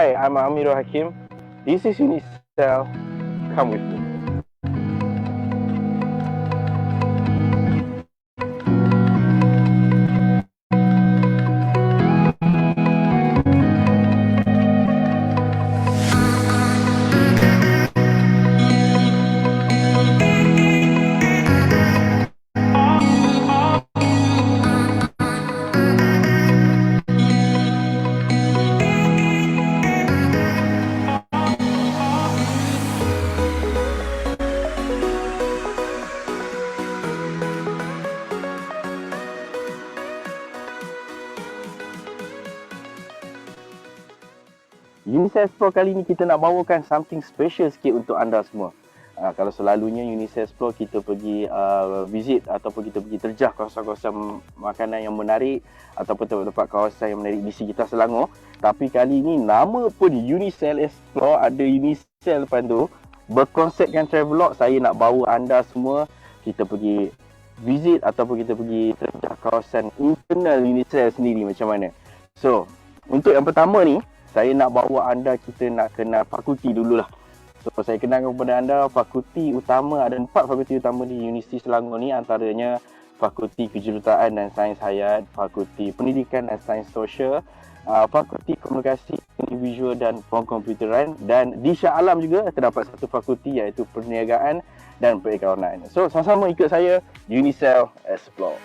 Hi, I'm Amirul Hakim. This is Unicell. Come with me. Unicell Explore kali ni kita nak bawakan something special sikit untuk anda semua. Kalau selalunya Unicell Explore kita pergi visit ataupun kita pergi terjah kawasan-kawasan makanan yang menarik ataupun tempat-tempat kawasan yang menarik di sekitar Selangor. Tapi kali ni nama pun Unicell Explore, ada Unicell depan tu, berkonsepkan travelog. Saya nak bawa anda semua kita pergi visit ataupun kita pergi terjah kawasan internal Unicell sendiri macam mana. So, untuk yang pertama ni, saya nak bawa anda, kita nak kenal fakulti dululah. So, saya kenalkan kepada anda fakulti utama, ada 4 fakulti utama di Universiti Selangor ni, antaranya Fakulti Kejuruteraan dan Sains Hayat, Fakulti Pendidikan dan Sains Sosial, Fakulti Komunikasi Individual dan Pengkomputeran, dan di Shah Alam juga terdapat satu fakulti iaitu Perniagaan dan Perikawanan. So, sama-sama ikut saya, Unicell Explore.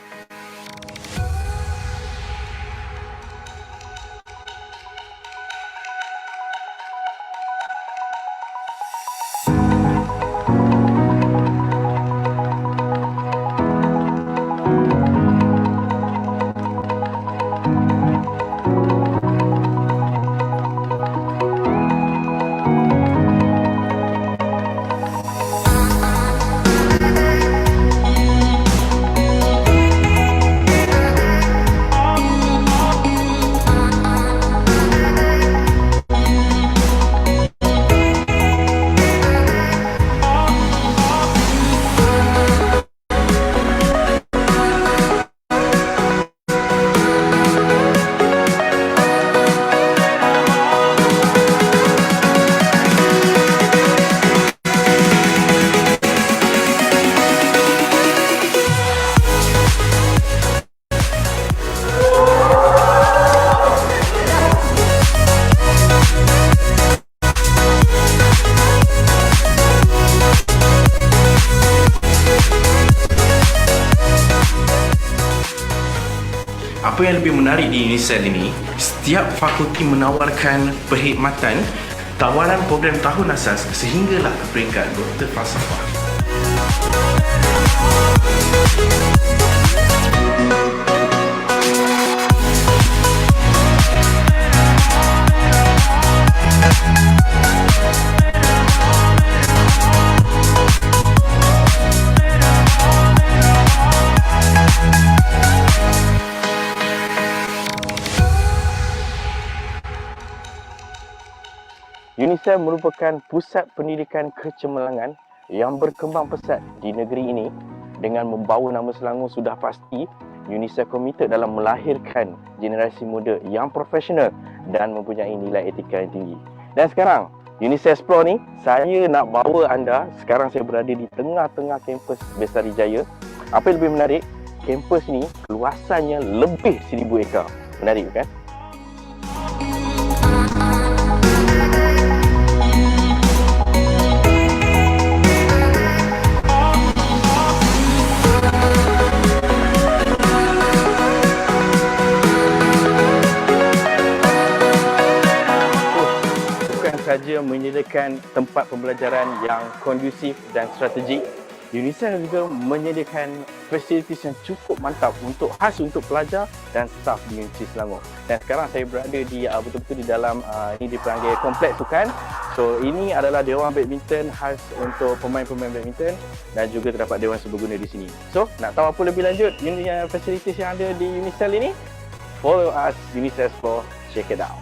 Apa yang lebih menarik di Unicell ini, setiap fakulti menawarkan perkhidmatan, tawaran program tahun asas sehinggalah ke peringkat Doktor Falsafah. Unicell merupakan pusat pendidikan kecemerlangan yang berkembang pesat di negeri ini. Dengan membawa nama Selangor, sudah pasti Unicell komited dalam melahirkan generasi muda yang profesional dan mempunyai nilai etika yang tinggi. Dan sekarang, Unicell Explore ni, saya nak bawa anda, sekarang saya berada di tengah-tengah kampus Bestari Jaya. Apa yang lebih menarik, kampus ni luasannya lebih 1000 ekar. Menarik bukan? Saja menyediakan tempat pembelajaran yang kondusif dan strategik, Unicell juga menyediakan fasilitis yang cukup mantap khas untuk pelajar dan staf di Universiti Selangor. Dan sekarang saya berada di betul-betul di dalam ini dipanggil kompleks sukan. So ini adalah dewan badminton khas untuk pemain-pemain badminton dan juga terdapat dewan serbaguna di sini. So nak tahu apa lebih lanjut fasilitis yang ada di Unicell ini? Follow us, Unicell Explore, check it out.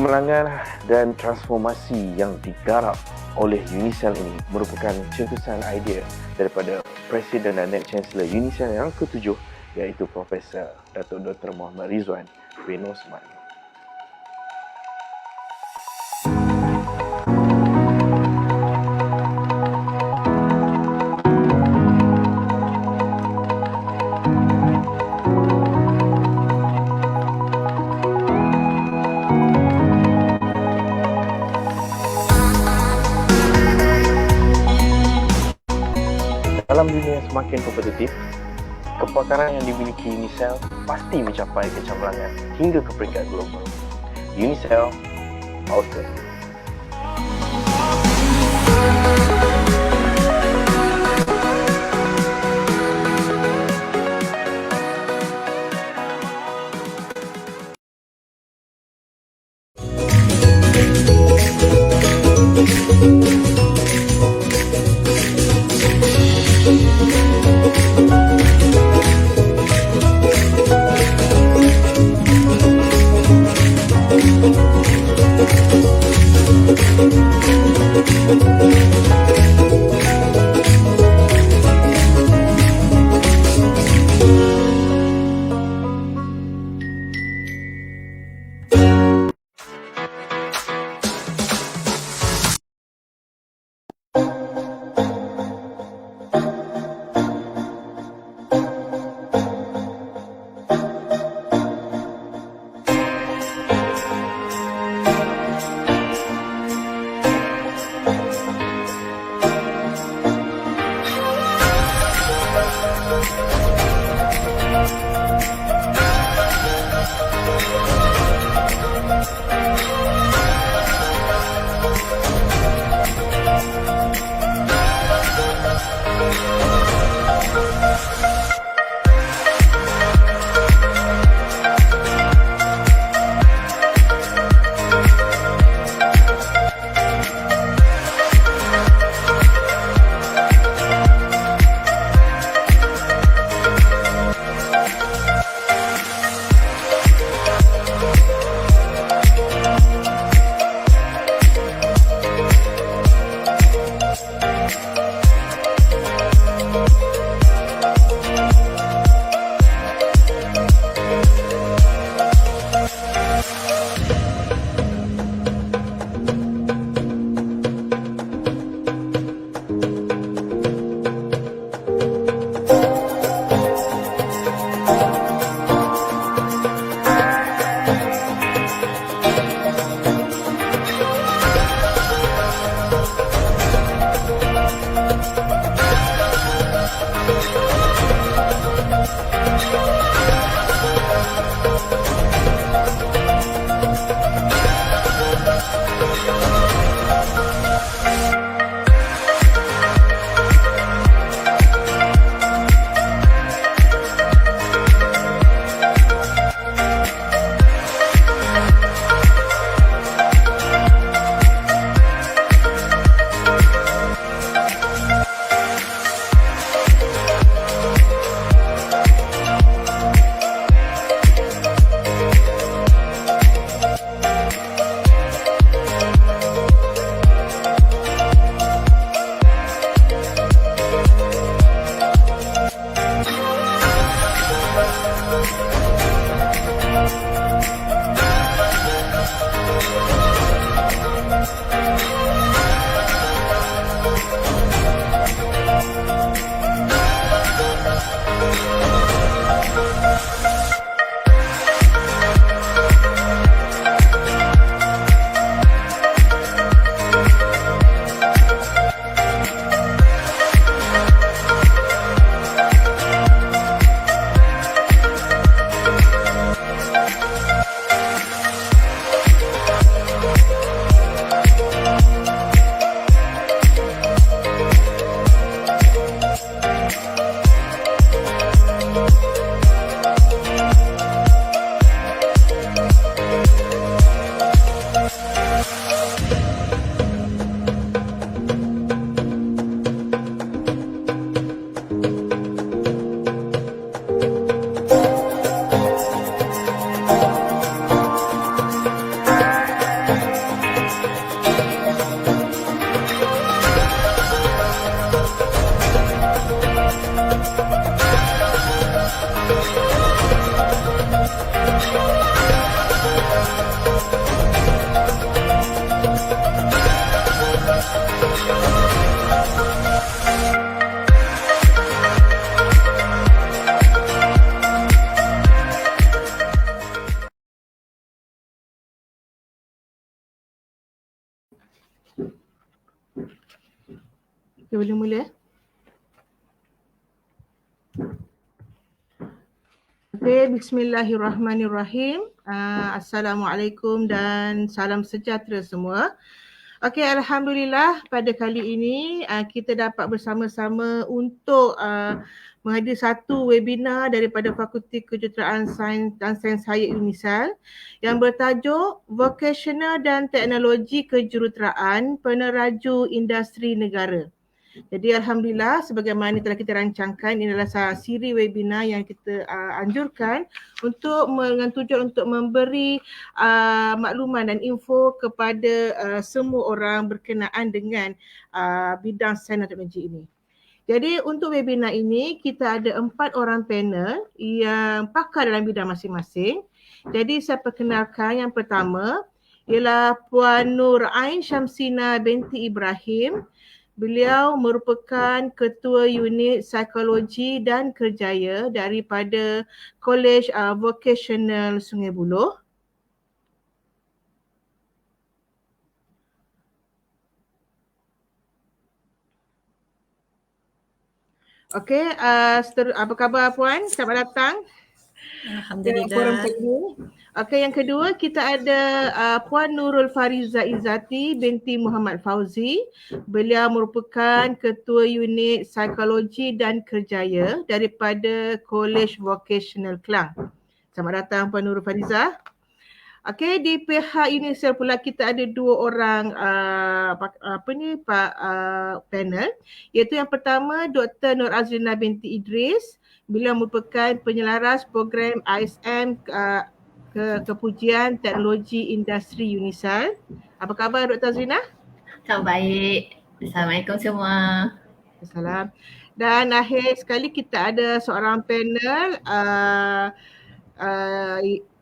Kecemerlangan dan transformasi yang digarap oleh Unicell ini merupakan cetusan idea daripada Presiden dan Net Chancellor Unicell yang ke-7, iaitu Profesor Datuk Dr. Muhammad Rizwan bin Osman. Dalam dunia semakin kompetitif, kepakaran yang dimiliki Unicell pasti mencapai kecemerlangan hingga ke peringkat global. Unicell, Auckland. Okay, boleh mula. Okay, bismillahirrahmanirrahim. Assalamualaikum dan salam sejahtera semua. Okay, Alhamdulillah pada kali ini kita dapat bersama-sama untuk menghadiri satu webinar daripada Fakulti Kejuruteraan Sains dan Sains Hayat UNISAL yang bertajuk Vocational dan Teknologi Kejuruteraan Peneraju Industri Negara. Jadi Alhamdulillah sebagaimana telah kita rancangkan, ini adalah siri webinar yang kita anjurkan untuk dengan tujuan untuk memberi makluman dan info kepada semua orang berkenaan dengan bidang sains dan teknologi ini. Jadi untuk webinar ini kita ada 4 orang panel yang pakar dalam bidang masing-masing. Jadi saya perkenalkan yang pertama ialah Puan Nur Ain Syamsina binti Ibrahim. Beliau merupakan Ketua Unit Psikologi dan Kerjaya daripada Kolej Vocational Sungai Buloh. Okey, apa khabar Puan? Selamat datang. Alhamdulillah. Okey, yang kedua kita ada Puan Nurul Fariza Izzati binti Muhammad Fauzi. Beliau merupakan Ketua Unit Psikologi dan Kerjaya daripada Kolej Vocational Kelang. Selamat datang Puan Nurul Fariza. Okey, di pihak UNISAL pula kita ada 2 orang panel, iaitu yang pertama Dr. Nur Azrina binti Idris. Beliau merupakan penyelaras program ISM Kepujian Teknologi Industri UNISAL. Apa khabar Dr. Azrina? Khabar baik. Assalamualaikum semua. Assalamualaikum. Dan akhir sekali kita ada seorang panel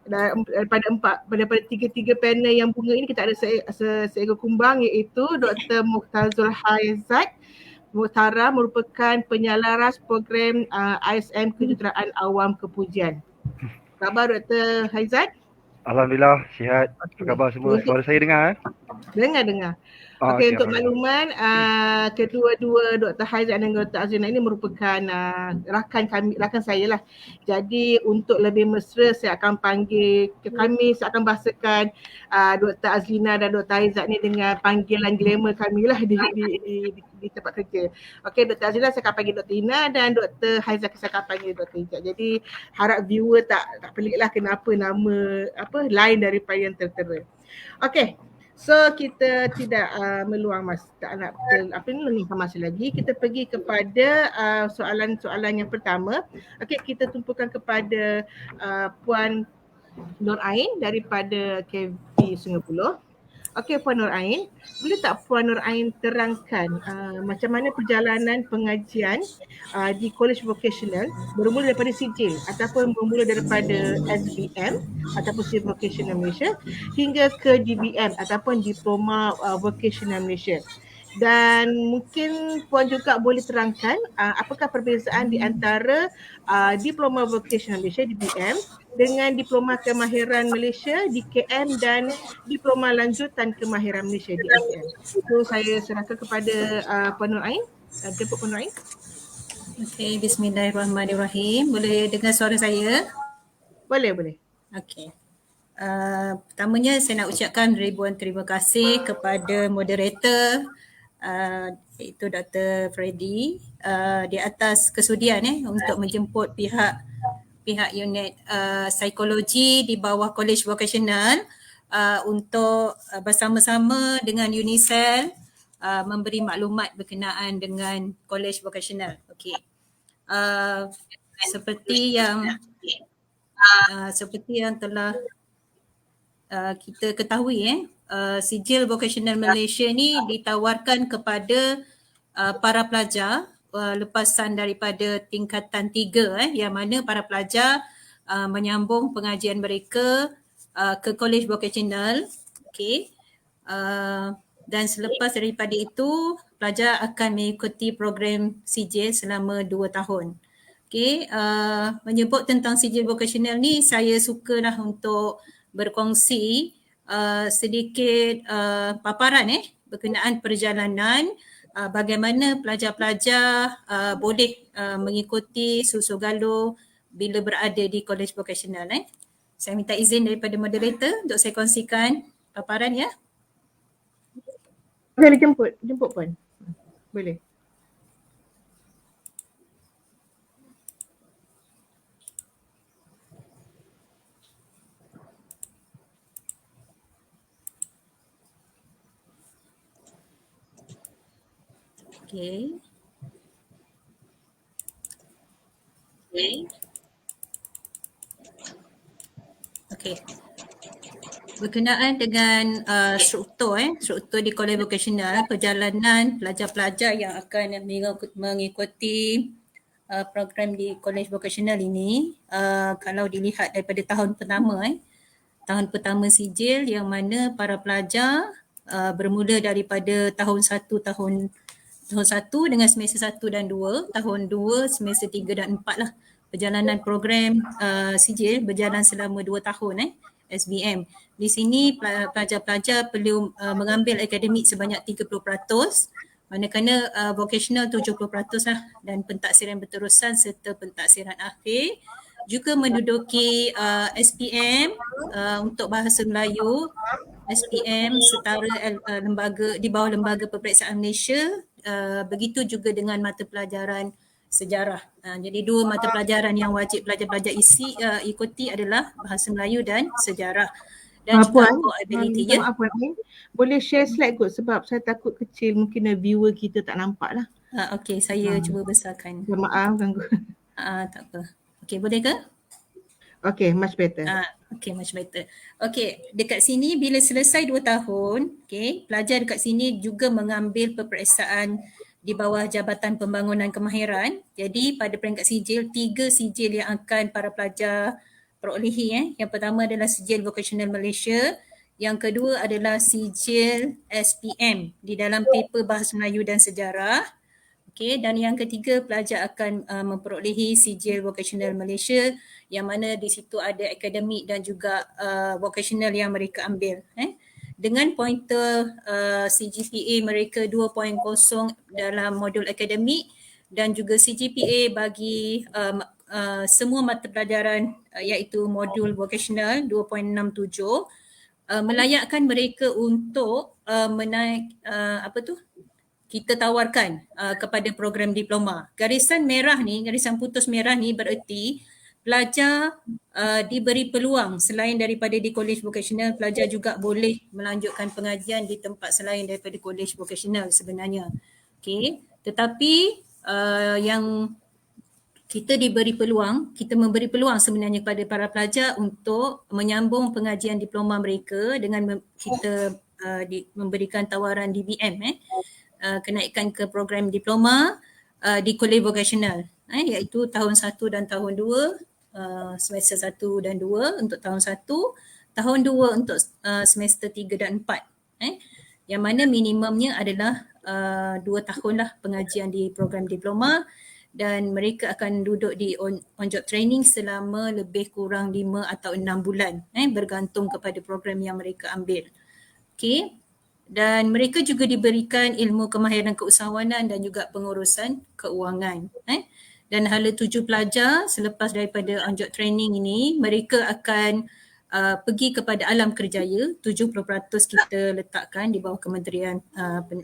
daripada 3 panel yang bunga ini kita ada seekor kumbang iaitu Dr. Muhtazul Haizat. Muhtara merupakan penyelaras program ISM Kejuruteraan Awam Kepujian. Khabar Dr. Haizat? Alhamdulillah, sihat. Apa khabar semua? Suara saya dengar? Dengar. Okey, untuk makluman kedua-dua Dr. Haizat dan Dr. Azrina ini merupakan rakan saya lah. Jadi untuk lebih mesra saya akan panggil saya akan bahasakan Dr. Azrina dan Dr. Haizat ni dengan panggilan glamour kami lah di tempat kerja. Okey, Dr. Azrina saya akan panggil Dr. Ina dan Dr. Haizat saya akan panggil Dr. Ijat. Jadi harap viewer tak pelik lah kenapa nama lain daripada yang tertera. Okey. So kita tidak meluang masa, tak nak meluangkan masa lagi. Kita pergi kepada soalan-soalan yang pertama. Okey, kita tumpukan kepada Puan Nur Ain daripada KV Sungai Buloh. Okey Puan Nur Ain, boleh tak Puan Nur Ain terangkan macam mana perjalanan pengajian di Kolej Vocational bermula daripada sijil ataupun bermula daripada SBM ataupun Civil Vocational Malaysia hingga ke DBM ataupun Diploma Vocational Malaysia. Dan mungkin Puan juga boleh terangkan apakah perbezaan di antara Diploma Vocational Malaysia DBM dengan Diploma Kemahiran Malaysia DKM dan Diploma Lanjutan Kemahiran Malaysia DSM. So saya serahkan kepada Puan Nur Ain. Jemput Puan Nur Ain. Okey, bismillahirrahmanirrahim. Boleh dengar suara saya? Boleh. Okey. Pertamanya saya nak ucapkan ribuan terima kasih kepada moderator iaitu Dr. Freddy di atas kesudian untuk menjemput pihak unit psikologi di bawah Kolej Vocational untuk bersama-sama dengan UNISAL memberi maklumat berkenaan dengan Kolej Vocational. Okey. Seperti yang telah kita ketahui sijil Vocational Malaysia ni ditawarkan kepada para pelajar lepasan daripada tingkatan 3 yang mana para pelajar menyambung pengajian mereka ke Kolej Vocational. Okey. Dan selepas daripada itu pelajar akan mengikuti program sijil selama 2 tahun. Okey, menyebut tentang sijil vokasional ni, saya sukalah untuk berkongsi sedikit paparan berkenaan perjalanan bagaimana pelajar-pelajar boleh mengikuti Susu Galur bila berada di kolej vokasional. Saya minta izin daripada moderator untuk saya kongsikan paparan ya. Boleh jemput pun. Boleh. Okey. Okey. Berkenaan dengan struktur di kolej vokasional, perjalanan pelajar-pelajar yang akan mengikuti program di kolej vokasional ini, kalau dilihat daripada tahun pertama sijil, yang mana para pelajar bermula daripada tahun 1 dengan semester 1 dan 2, tahun 2, semester 3 dan 4 lah. Perjalanan program sijil berjalan selama 2 tahun SBM. Di sini pelajar-pelajar perlu mengambil akademik sebanyak 30%, manakala vocational 70% lah, dan pentaksiran berterusan serta pentaksiran akhir. Juga menduduki SPM untuk bahasa Melayu, SPM setara lembaga di bawah Lembaga Peperiksaan Malaysia. Begitu juga dengan mata pelajaran sejarah. Jadi 2 mata pelajaran yang wajib pelajar-pelajar ikuti adalah bahasa Melayu dan sejarah. Dan juga ability ya. Boleh share slide kot sebab saya takut kecil, mungkin viewer kita tak nampak lah. Okey, saya cuba besarkan. Maaf ganggu. Tak apa. Okey, boleh ke? Okey, much better. Okey, much better. Okey, dekat sini bila selesai 2 tahun, okey, pelajar dekat sini juga mengambil peperiksaan di bawah Jabatan Pembangunan Kemahiran. Jadi pada peringkat sijil, 3 sijil yang akan para pelajar perolehi. Yang pertama adalah sijil Vocational Malaysia, yang kedua adalah sijil SPM di dalam paper Bahasa Melayu dan Sejarah. Okey, dan yang ketiga pelajar akan memperolehi sijil Vocational Malaysia, yang mana di situ ada akademik dan juga vocational yang mereka ambil. Dengan pointer CGPA mereka 2.0 dalam modul akademik, dan juga CGPA bagi semua mata pelajaran iaitu modul vocational 2.67, melayakkan mereka untuk menaik kita tawarkan kepada program diploma. Garisan merah ni, garisan putus merah ni bererti pelajar diberi peluang selain daripada di kolej vokasional, pelajar juga boleh melanjutkan pengajian di tempat selain daripada kolej vokasional sebenarnya. Okey, tetapi yang kita memberi peluang sebenarnya kepada para pelajar untuk menyambung pengajian diploma mereka dengan kita memberikan tawaran DBM kenaikan ke program diploma di kolej vokasional iaitu tahun 1 dan tahun 2, semester 1 dan 2 untuk tahun 1, tahun 2 untuk semester 3 dan 4. Yang mana minimumnya adalah 2 tahun lah pengajian di program diploma, dan mereka akan duduk di on job training selama lebih kurang 5 atau 6 bulan bergantung kepada program yang mereka ambil. Okey. Dan mereka juga diberikan ilmu kemahiran keusahawanan dan juga pengurusan keuangan. Dan hala 7 pelajar selepas daripada on job training ini, mereka akan pergi kepada alam kerjaya. 70% kita letakkan di bawah Kementerian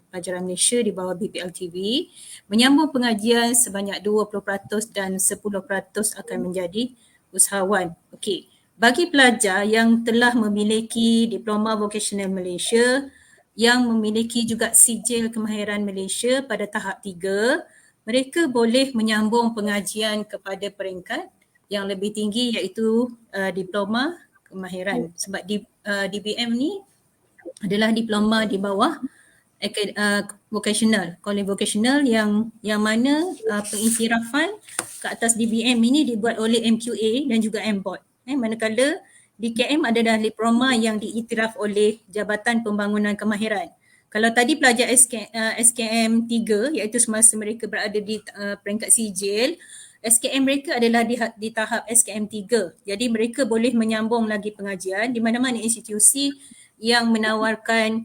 Pelajaran Malaysia, di bawah BPLTV, menyambung pengajian sebanyak 20% dan 10% akan menjadi usahawan. Okey, bagi pelajar yang telah memiliki Diploma Vocational Malaysia, yang memiliki juga sijil kemahiran Malaysia pada tahap 3, mereka boleh menyambung pengajian kepada peringkat yang lebih tinggi iaitu diploma kemahiran. Sebab DBM ni adalah diploma di bawah vocational, kolej vocational yang mana pengiktirafan ke atas DBM ini dibuat oleh MQA dan juga MBOT. Manakala DKM adalah diploma yang diiktiraf oleh Jabatan Pembangunan Kemahiran. Kalau tadi pelajar SKM 3 iaitu semasa mereka berada di peringkat sijil, SKM mereka adalah di tahap SKM 3. Jadi mereka boleh menyambung lagi pengajian di mana-mana institusi yang menawarkan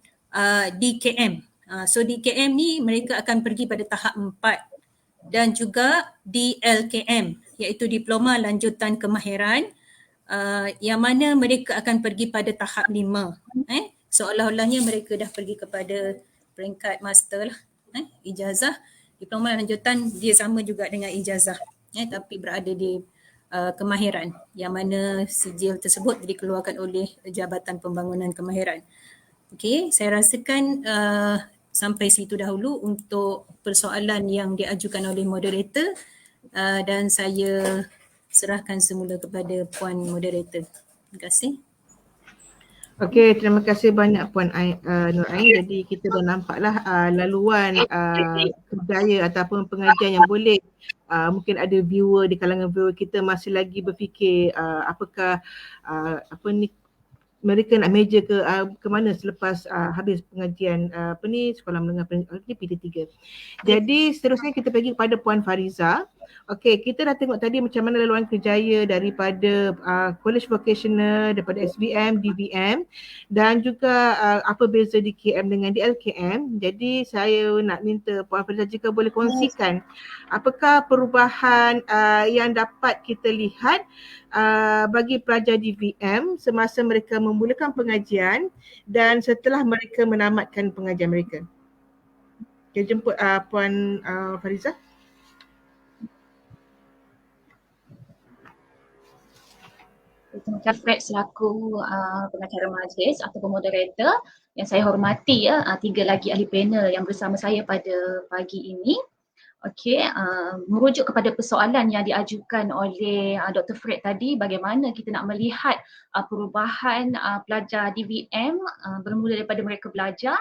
DKM. So DKM ni mereka akan pergi pada tahap 4 dan juga DLKM iaitu Diploma Lanjutan Kemahiran yang mana mereka akan pergi pada tahap 5. Seolah-olahnya mereka dah pergi kepada peringkat master lah. Ijazah, diploma lanjutan dia sama juga dengan ijazah. Tapi berada di kemahiran yang mana sijil tersebut dikeluarkan oleh Jabatan Pembangunan Kemahiran. Okey, saya rasakan sampai situ dahulu untuk persoalan yang diajukan oleh moderator dan saya serahkan semula kepada Puan Moderator. Terima kasih. Okey, terima kasih banyak Puan Nur Ain. Jadi kita dah nampaklah laluan kerjaya ataupun pengajian yang boleh mungkin ada viewer di kalangan viewer kita masih lagi berfikir apakah mereka nak meja ke mana selepas habis pengajian sekolah menengah PT3. Jadi seterusnya kita pergi kepada Puan Fariza. Okey, kita dah tengok tadi macam mana laluan kerjaya daripada college vocational, daripada SVM, DVM dan juga apa beza DKM dengan DLKM. Jadi saya nak minta Puan Fariza jika boleh kongsikan apakah perubahan yang dapat kita lihat bagi pelajar DVM semasa mereka memulakan pengajian dan setelah mereka menamatkan pengajian mereka. Kita jemput Puan Fariza. Terima kasih Fred selaku pengacara majlis ataupun moderator yang saya hormati 3 lagi ahli panel yang bersama saya pada pagi ini. Okey, merujuk kepada persoalan yang diajukan oleh Dr. Fred tadi, bagaimana kita nak melihat perubahan pelajar DVM bermula daripada mereka belajar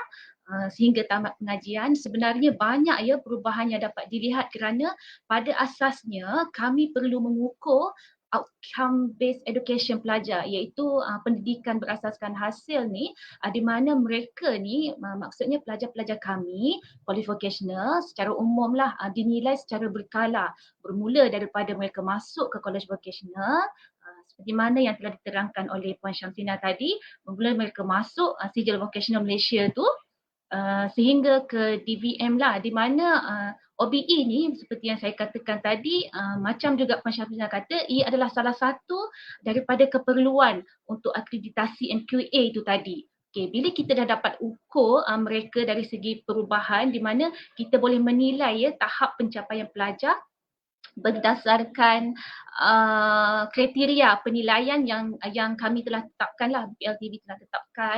sehingga tamat pengajian. Sebenarnya banyak ya perubahan yang dapat dilihat kerana pada asasnya kami perlu mengukur outcome based education pelajar, iaitu pendidikan berasaskan hasil ni di mana mereka ni maksudnya pelajar-pelajar kami college vocational secara umum lah dinilai secara berkala bermula daripada mereka masuk ke college vocational seperti mana yang telah diterangkan oleh Puan Syamsina tadi, bermula mereka masuk sijil vocational Malaysia tu sehingga ke DVM lah, di mana OBE ni seperti yang saya katakan tadi, macam juga Puan Syafina kata, ia adalah salah satu daripada keperluan untuk akreditasi MQA itu tadi. Okay, bila kita dah dapat ukur mereka dari segi perubahan di mana kita boleh menilai ya tahap pencapaian pelajar berdasarkan kriteria penilaian yang kami telah tetapkan lah, PLTV telah tetapkan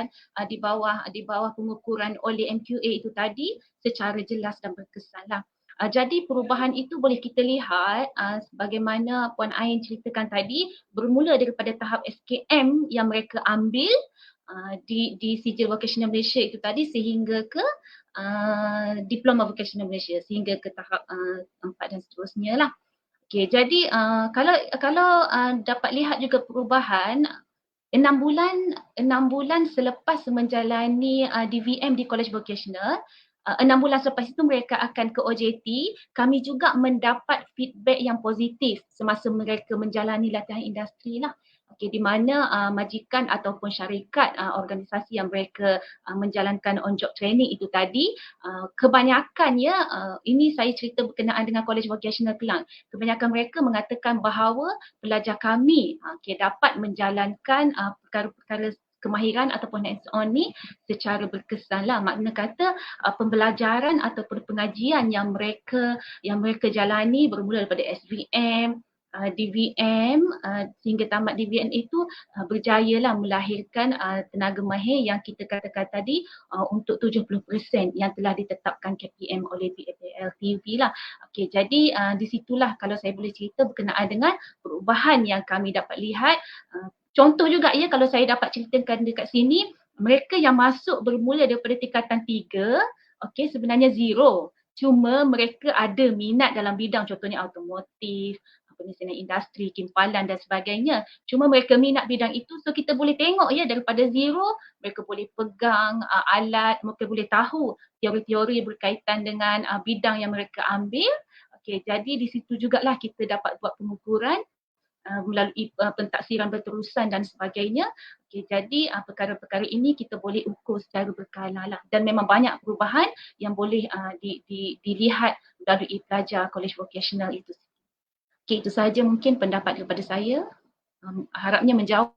di bawah pengukuran oleh MQA itu tadi secara jelas dan berkesan lah. Jadi perubahan itu boleh kita lihat bagaimana Puan Ain ceritakan tadi, bermula daripada tahap SKM yang mereka ambil di sijil vocational Malaysia itu tadi sehingga ke diploma vocational Malaysia sehingga ke tahap 4 dan seterusnya lah. Okay, jadi kalau dapat lihat juga perubahan 6 bulan selepas menjalani DVM di college vocational, 6 bulan selepas itu mereka akan ke OJT, kami juga mendapat feedback yang positif semasa mereka menjalani latihan industri lah. Okay, di mana majikan ataupun syarikat organisasi yang mereka menjalankan on job training itu tadi, kebanyakannya ini saya cerita berkenaan dengan College Vocational Kelang, kebanyakan mereka mengatakan bahawa pelajar kami dapat menjalankan perkara-perkara kemahiran ataupun hands-on ni secara berkesan lah. Makna kata pembelajaran ataupun pengajian yang mereka jalani bermula daripada SVM, DVM sehingga tamat DVM itu berjayalah melahirkan tenaga mahir yang kita katakan tadi untuk 70% yang telah ditetapkan KPM oleh PLTV lah. Okey, jadi di situlah kalau saya boleh cerita berkenaan dengan perubahan yang kami dapat lihat. Contoh juga ya, kalau saya dapat ceritakan dekat sini, mereka yang masuk bermula daripada tingkatan 3, okey, sebenarnya zero. Cuma mereka ada minat dalam bidang contohnya automotif, penyusunan industri, kimpalan dan sebagainya. Cuma mereka minat bidang itu, so kita boleh tengok ya daripada zero, mereka boleh pegang alat, mereka boleh tahu teori-teori berkaitan dengan bidang yang mereka ambil. Okey, jadi di situ jugalah kita dapat buat pengukuran melalui pentaksiran berterusan dan sebagainya. Okay, jadi perkara-perkara ini kita boleh ukur secara berkala lah. Dan memang banyak perubahan yang boleh dilihat melalui pelajar College Vocational itu. Okay, itu sahaja mungkin pendapat daripada saya. Harapnya menjawab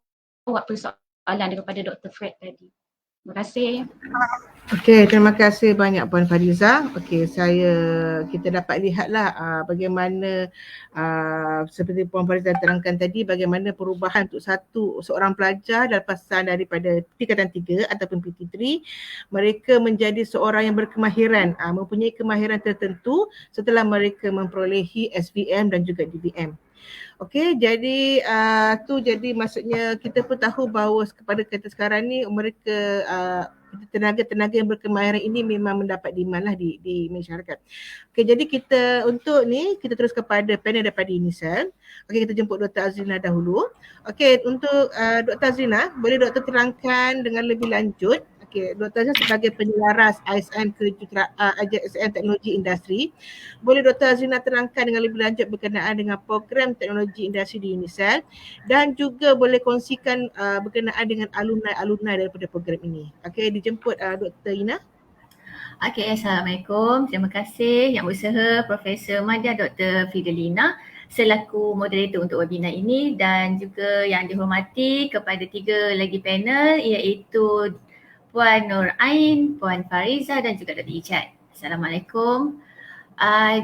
persoalan daripada Dr. Fred tadi. Terima kasih. Okey, terima kasih banyak Puan Fariza. Okey, kita dapat lihatlah bagaimana seperti Puan Fariza terangkan tadi, bagaimana perubahan untuk seorang pelajar lepasan daripada tingkatan 3 ataupun PT3, mereka menjadi seorang yang berkemahiran, mempunyai kemahiran tertentu setelah mereka memperolehi SVM dan juga DVM. Okey, jadi jadi maksudnya kita pun tahu bahawa kepada kita sekarang ni mereka tenaga-tenaga yang berkemahiran ini memang mendapat demand lah di masyarakat. Okey, jadi kita untuk ni kita terus kepada panel daripada UNICEF. Okey, kita jemput Dr. Azrina dahulu. Okey, untuk Dr. Azrina, boleh Dr. terangkan dengan lebih lanjut. Okey, Dr. Azrina sebagai penyelaras ISM ISM Teknologi Industri. Boleh Dr. Azrina terangkan dengan lebih lanjut berkenaan dengan program teknologi industri di UNICEF dan juga boleh kongsikan berkenaan dengan alumni daripada program ini. Okey, dijemput Dr. Ina. Okey, Assalamualaikum. Terima kasih Yang Berusaha Profesor Madya Dr. Fidelina selaku moderator untuk webinar ini dan juga yang dihormati kepada 3 lagi panel iaitu Puan Nur Ain, Puan Fariza dan juga Dr. Ijat. Assalamualaikum.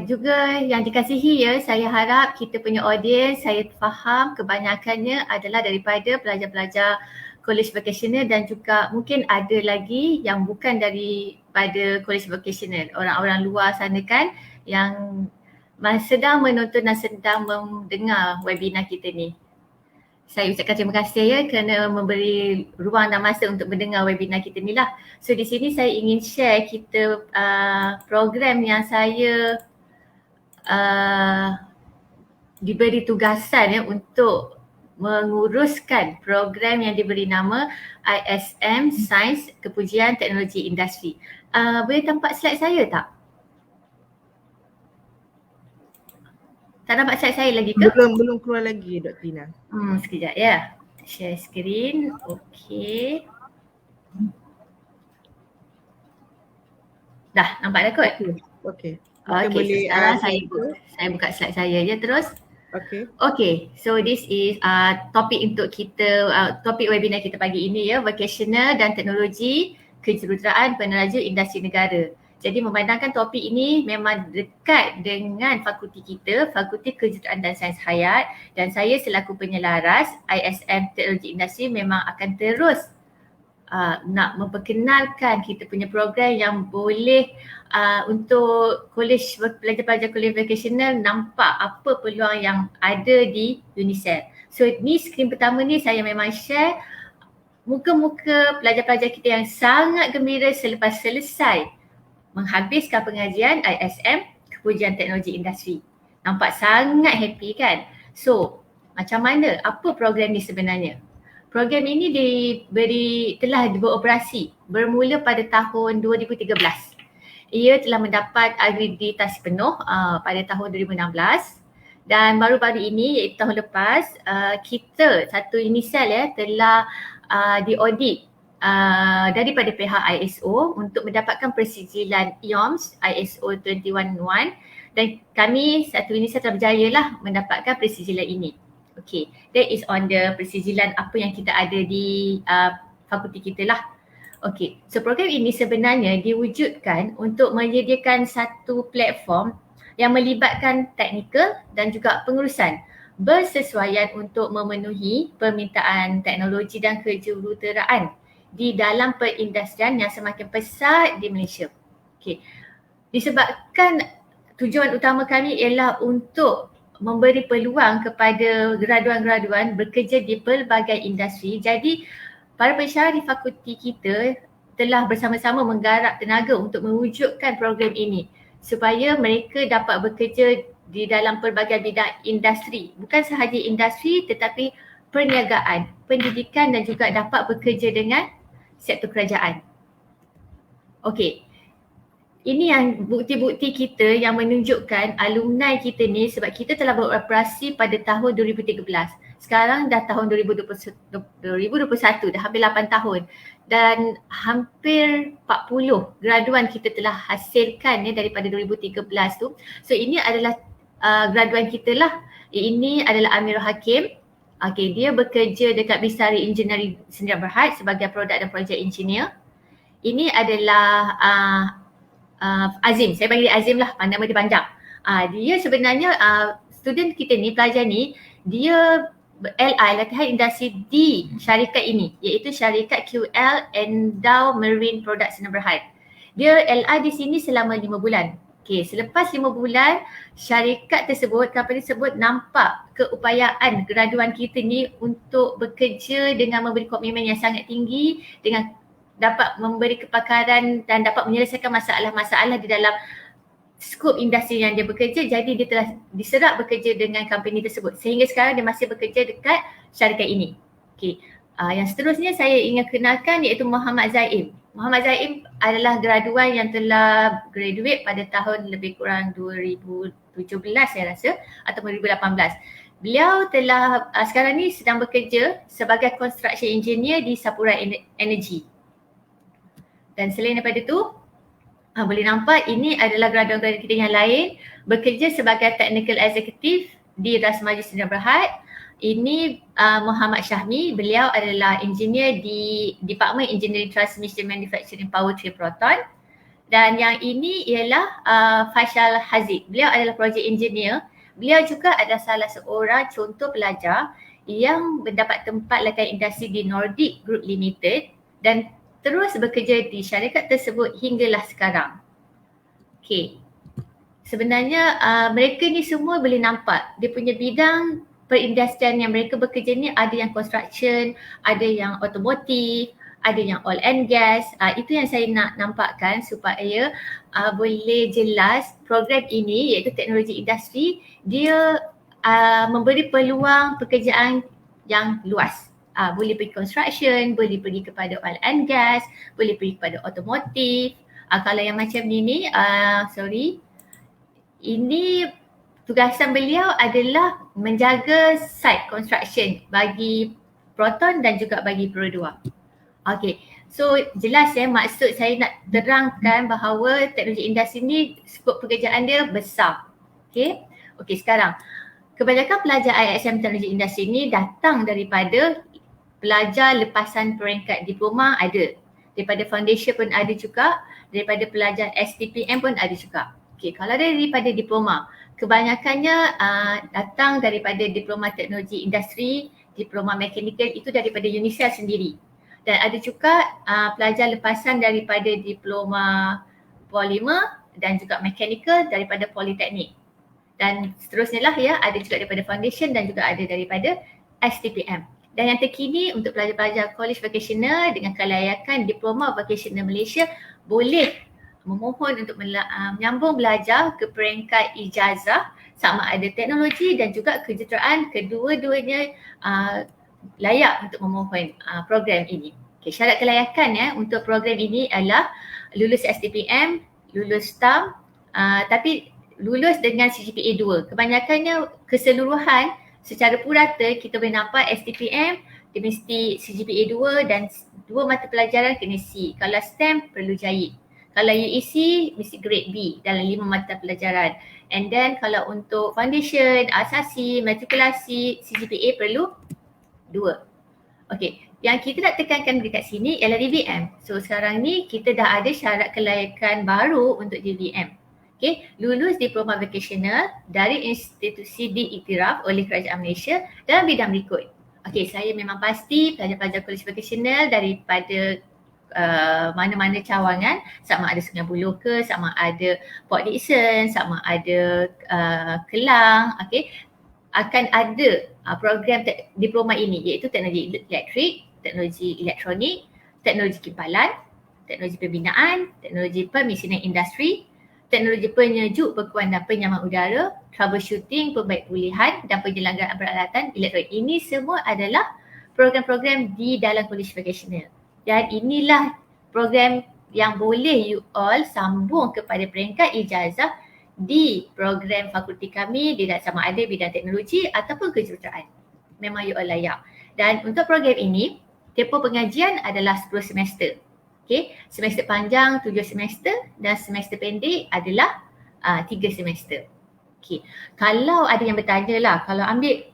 Juga yang dikasihi ya, saya harap kita punya audiens, saya faham kebanyakannya adalah daripada pelajar-pelajar College Vocational dan juga mungkin ada lagi yang bukan daripada College Vocational, orang-orang luar sana kan yang sedang menonton dan sedang mendengar webinar kita ni. Saya ucapkan terima kasih ya kerana memberi ruang dan masa untuk mendengar webinar kita ni lah. So di sini saya ingin share kita program yang saya diberi tugasan ya untuk menguruskan program yang diberi nama ISM Sains Kepujian Teknologi Industri. Boleh tampak slide saya tak? Tak nampak slide saya lagi ke? Belum keluar lagi Dr. Ina. Sekejap ya. Share screen. Okey. Dah nampak dah kot? Okey. Okey, sekarang saya buka slide saya je terus. Okay, so this is topik untuk kita, topik webinar kita pagi ini ya, vocational dan teknologi kejuruteraan peneraju industri negara. Jadi memandangkan topik ini memang dekat dengan fakulti kita, Fakulti Kejuruteraan dan Sains Hayat, dan saya selaku penyelaras ISM Teknologi Industri memang akan terus nak memperkenalkan kita punya program yang boleh untuk pelajar-pelajar college vocational nampak apa peluang yang ada di UNICEF. So ni skrin pertama ni saya memang share muka-muka pelajar-pelajar kita yang sangat gembira selepas selesai menghabiskan pengajian ISM Kepujian Teknologi Industri. Nampak sangat happy kan? So macam mana? Apa program ni sebenarnya? Program ini telah beroperasi bermula pada tahun 2013. Ia telah mendapat akreditasi penuh pada tahun 2016 dan baru-baru ini iaitu tahun lepas kita satu UNICEF telah diaudit daripada pihak ISO untuk mendapatkan persijilan IOMS ISO 211 dan kami satu UNICEF telah berjaya lah mendapatkan persijilan ini. Okay, that is on the persijilan apa yang kita ada di fakulti kita lah. Okay, so program ini sebenarnya diwujudkan untuk menyediakan satu platform yang melibatkan teknikal dan juga pengurusan bersesuaian untuk memenuhi permintaan teknologi dan kejuruteraan di dalam perindustrian yang semakin pesat di Malaysia. Okay, disebabkan tujuan utama kami ialah untuk memberi peluang kepada graduan-graduan bekerja di pelbagai industri. Jadi para pensyarah di fakulti kita telah bersama-sama menggarap tenaga untuk mewujudkan program ini supaya mereka dapat bekerja di dalam pelbagai bidang industri. Bukan sahaja industri tetapi perniagaan, pendidikan dan juga dapat bekerja dengan sektor kerajaan. Okey. Ini yang bukti-bukti kita yang menunjukkan alumni kita ni, sebab kita telah beroperasi pada tahun 2013. Sekarang dah tahun 2021, dah hampir 8 tahun. Dan hampir 40 graduan kita telah hasilkan daripada 2013 tu. So ini adalah graduan kita lah. Ini adalah Amirul Hakim. Okay, dia bekerja dekat Bistari Engineering Sdn Bhd sebagai produk dan projek engineer. Ini adalah Azim, saya panggil dia Azim lah, nama dia panjang. Dia sebenarnya student kita ni, pelajar ni, dia LI, latihan industri di syarikat ini, iaitu syarikat QL Endow Marine Products Sdn Bhd. Dia LI di sini selama 5 bulan. Okay, selepas 5 bulan, syarikat tersebut, company tersebut nampak keupayaan graduan kita ni untuk bekerja dengan memberi komitmen yang sangat tinggi, dengan dapat memberi kepakaran dan dapat menyelesaikan masalah-masalah di dalam skop industri yang dia bekerja. Jadi dia telah diserap bekerja dengan company tersebut sehingga sekarang dia masih bekerja dekat syarikat ini. Okay. Yang seterusnya saya ingin kenalkan iaitu Muhammad Zaim. Muhammad Zaim adalah graduan yang telah graduate pada tahun lebih kurang 2017 saya rasa atau 2018. Beliau telah sekarang ni sedang bekerja sebagai construction engineer di Sapura Energy. Dan selain daripada tu, boleh nampak ini adalah graduan-graduan kita yang lain bekerja sebagai technical executive di Rasmaji Sdn Bhd. Ini Muhammad Syahmi, beliau adalah engineer di Department Engineering Transmission Manufacturing Powertrain Proton. Dan yang ini ialah Faisal Haziq, beliau adalah project engineer. Beliau juga adalah salah seorang contoh pelajar yang mendapat tempat latihan industri di Nordic Group Limited dan terus bekerja di syarikat tersebut hinggalah sekarang. Okay. Sebenarnya mereka ni semua boleh nampak dia punya bidang perindustrian yang mereka bekerja ni, ada yang construction, ada yang automotive, ada yang oil and gas. Itu yang saya nak nampakkan supaya boleh jelas program ini iaitu teknologi industri, dia memberi peluang pekerjaan yang luas. Boleh pergi construction, boleh pergi kepada oil and gas, boleh pergi kepada automotive. Kalau yang macam ni, ini tugasan beliau adalah menjaga site construction bagi Proton dan juga bagi Pro 2. Okay, so jelas maksud saya nak terangkan bahawa teknologi industri ni skop pekerjaan dia besar. Okay, sekarang kebanyakan pelajar IXM teknologi industri ni datang daripada pelajar lepasan peringkat diploma ada, daripada foundation pun ada juga, daripada pelajar STPM pun ada juga. Okay, kalau daripada diploma, kebanyakannya datang daripada diploma teknologi industri, diploma mechanical itu daripada UNISEL sendiri. Dan ada juga pelajar lepasan daripada diploma polymer dan juga mechanical daripada politeknik. Dan seterusnya lah ada juga daripada foundation dan juga ada daripada STPM. Dan yang terkini untuk pelajar-pelajar college vocational dengan kelayakan Diploma Vocational Malaysia boleh memohon untuk menyambung belajar ke peringkat ijazah sama ada teknologi dan juga kejuruteraan, kedua-duanya layak untuk memohon program ini. Okay, syarat kelayakan untuk program ini adalah lulus STPM, lulus STAM, tapi lulus dengan CGPA 2. Kebanyakannya keseluruhan secara purata kita boleh nampak STPM dia mesti CGPA 2 dan 2 mata pelajaran kena C. Kalau STEM perlu JAID. Kalau UEC mesti grade B dalam 5 mata pelajaran. And then kalau untuk foundation, asasi, matrikulasi, CGPA perlu 2. Okay, yang kita nak tekankan dekat sini ialah DVM. So sekarang ni kita dah ada syarat kelayakan baru untuk DVM. Okay, lulus diploma vocational dari institusi diiktiraf oleh Kerajaan Malaysia dalam bidang berikut. Okay, saya memang pasti pelajar-pelajar college vocational daripada mana-mana cawangan, sama ada Sungai Buloh ke, sama ada Port Dickson, sama ada Kelang, okay, akan ada program diploma ini iaitu teknologi elektrik, teknologi elektronik, teknologi kimpalan, teknologi pembinaan, teknologi permesinan industri teknologi penyejuk bekuan dan penyaman udara, troubleshooting, pembaik pulihan dan penyelenggaraan peralatan elektronik. Ini semua adalah program-program di dalam college vocational. Dan inilah program yang boleh you all sambung kepada peringkat ijazah di program fakulti kami di sama ada bidang teknologi ataupun kejuruteraan. Memang you all layak. Dan untuk program ini, tempoh pengajian adalah 10 semester. Okay, semester panjang 7 semester dan semester pendek adalah 3 semester. Okay, kalau ada yang bertanya lah, kalau ambil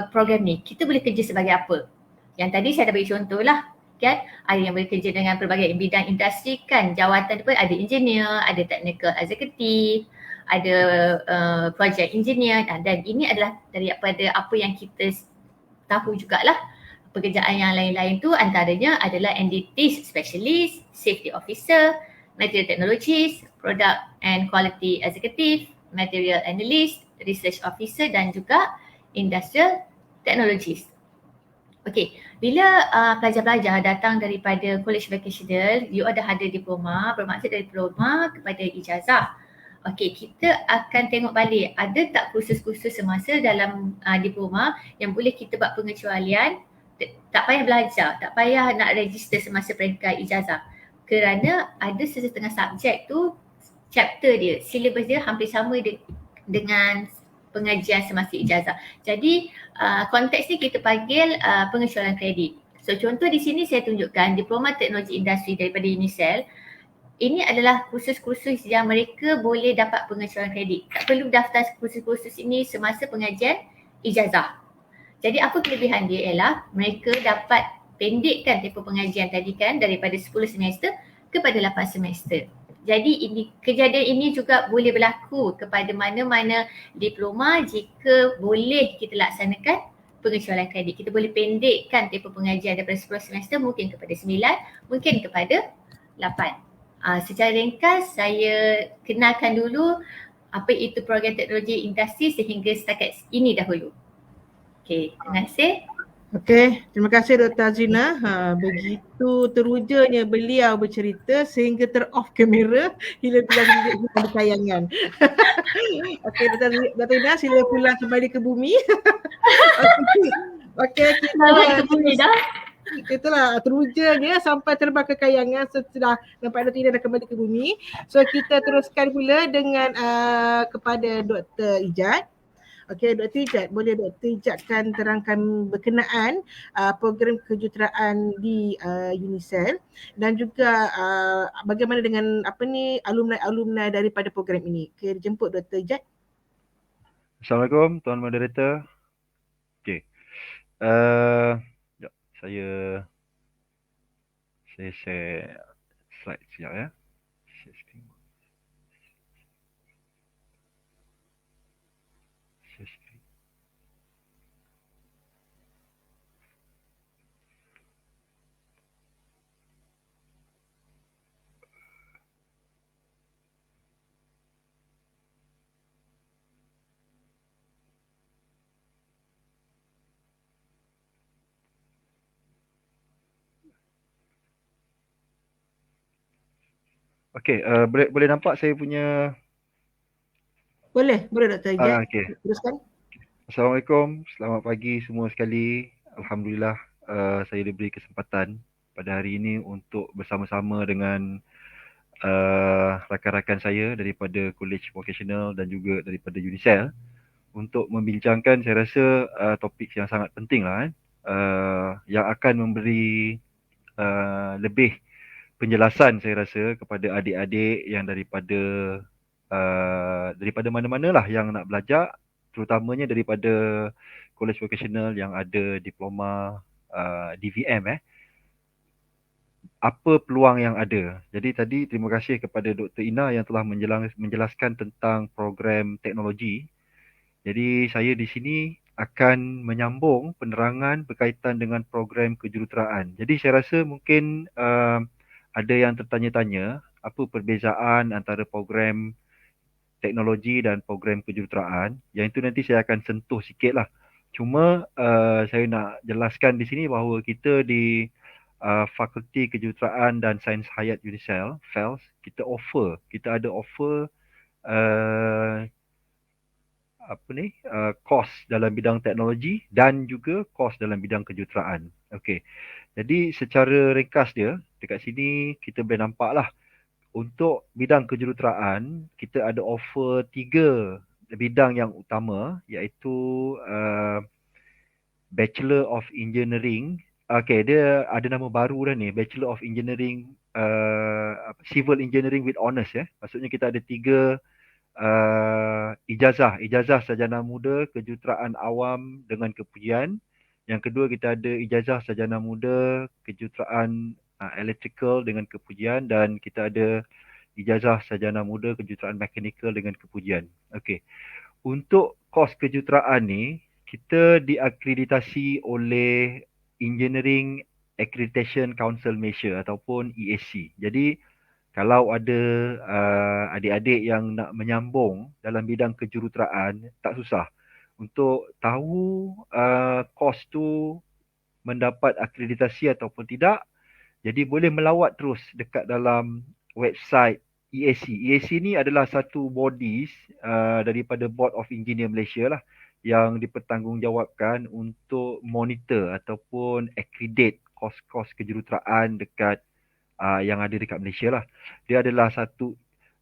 program ni, kita boleh kerja sebagai apa? Yang tadi saya dah bagi contoh lah, kan? Ada yang boleh kerja dengan pelbagai bidang industri kan, jawatan pun ada engineer, ada technical executive, ada project engineer dan ini adalah daripada apa yang kita tahu jugalah. Pekerjaan yang lain-lain tu antaranya adalah NDT specialist, safety officer, material technologist, product and quality executive, material analyst, research officer dan juga industrial technologist. Okey, bila pelajar-pelajar datang daripada college vocational, you dah ada diploma, bermaksud dari diploma kepada ijazah. Okey, kita akan tengok balik ada tak kursus-kursus semasa dalam diploma yang boleh kita buat pengecualian. Tak payah belajar, tak payah nak register semasa peringkat ijazah. Kerana ada sesetengah subjek tu, chapter dia, syllabus dia hampir sama dengan pengajian semasa ijazah. Jadi konteks ni kita panggil pengecualian kredit. So contoh di sini saya tunjukkan Diploma Teknologi Industri daripada UNICEL. Ini adalah kursus-kursus yang mereka boleh dapat pengecualian kredit. Tak perlu daftar kursus-kursus ini semasa pengajian ijazah. Jadi apa kelebihan dia ialah mereka dapat pendekkan tempoh pengajian tadi kan daripada 10 semester kepada 8 semester. Jadi kejadian ini juga boleh berlaku kepada mana-mana diploma jika boleh kita laksanakan pengecualian kredit. Kita boleh pendekkan tempoh pengajian daripada 10 semester mungkin kepada 9, mungkin kepada 8. Secara ringkas saya kenalkan dulu apa itu program teknologi industri sehingga setakat ini dahulu. Okey, terima kasih. Okey, terima kasih Dr. Azrina. Begitu terujanya beliau bercerita sehingga ter-off kamera hingga hilang di tayangan. Okey, Dr. Azrina sila pulang kembali ke bumi. Okey, kita ke bumi dah. Itulah terujanya sampai terbang ke kayangan setelah nampak Dr. Ina dah kembali ke bumi. So kita teruskan pula dengan kepada Dr. Ijat. Okey, Dr. Ijat, boleh Dr. Ijatkan terangkan berkenaan program kejuruteraan di UNICEL dan juga bagaimana dengan alumni-alumni daripada program ini. Okey, dijemput Dr. Ijat. Assalamualaikum Tuan Moderator. Okey. Saya share slide sekejap ya. Share screen. Share screen. Okey, boleh nampak saya punya? Boleh Dr. Ijat. Okey. Teruskan. Assalamualaikum, selamat pagi semua sekali. Alhamdulillah saya diberi kesempatan pada hari ini untuk bersama-sama dengan rakan-rakan saya daripada College Vocational dan juga daripada UNICEL untuk membincangkan saya rasa topik yang sangat penting lah yang akan memberi lebih penjelasan saya rasa kepada adik-adik yang daripada mana-mana lah yang nak belajar, terutamanya daripada college vocational yang ada diploma DVM apa peluang yang ada. Jadi tadi terima kasih kepada Dr. Ina yang telah menjelaskan tentang program teknologi. Jadi saya di sini akan menyambung penerangan berkaitan dengan program kejuruteraan. Jadi saya rasa mungkin ada yang tertanya-tanya apa perbezaan antara program teknologi dan program kejuruteraan. Yang itu nanti saya akan sentuh sikit lah. Cuma saya nak jelaskan di sini bahawa kita di Fakulti Kejuruteraan dan Sains Hayat UNISEL, FELS, kita ada offer kos dalam bidang teknologi dan juga kos dalam bidang kejuruteraan. Okey. Jadi secara ringkas dia, dekat sini kita boleh nampak lah, untuk bidang kejuruteraan, kita ada offer 3 bidang yang utama, iaitu Bachelor of Engineering. Okey, dia ada nama baru dah ni, Bachelor of Engineering, Civil Engineering with Honours ya. Maksudnya kita ada 3 ijazah sarjana muda kejuruteraan awam dengan kepujian. Yang kedua, kita ada ijazah sarjana muda kejuruteraan electrical dengan kepujian, dan kita ada ijazah sarjana muda kejuruteraan mechanical dengan kepujian. Okey. Untuk kos kejuruteraan ni, kita diakreditasi oleh Engineering Accreditation Council Malaysia ataupun EAC. Jadi kalau ada adik-adik yang nak menyambung dalam bidang kejuruteraan, tak susah untuk tahu kos tu mendapat akreditasi ataupun tidak. Jadi boleh melawat terus dekat dalam website EAC. EAC ni adalah satu bodies daripada Board of Engineer Malaysia lah, yang dipertanggungjawabkan untuk monitor ataupun accredit kos-kos kejuruteraan dekat yang ada dekat Malaysia lah. Dia adalah satu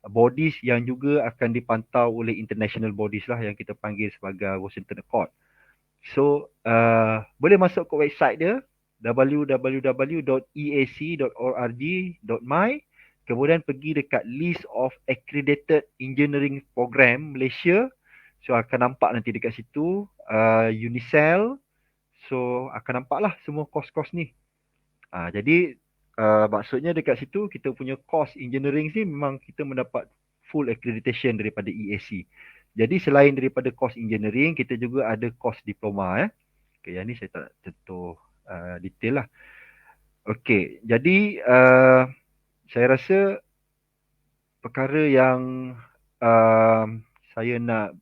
bodies yang juga akan dipantau oleh international bodies lah, yang kita panggil sebagai Washington Accord. So boleh masuk ke website dia, www.eac.org.my, kemudian pergi dekat list of accredited engineering program Malaysia. So akan nampak nanti dekat situ UNISEL. So akan nampak lah semua kos-kos ni. Jadi maksudnya dekat situ kita punya course engineering ni memang kita mendapat full accreditation daripada EAC. Jadi selain daripada course engineering, kita juga ada course diploma ya. Okey, yang ni saya tak tentu detail lah. Okey, jadi saya rasa perkara yang saya nak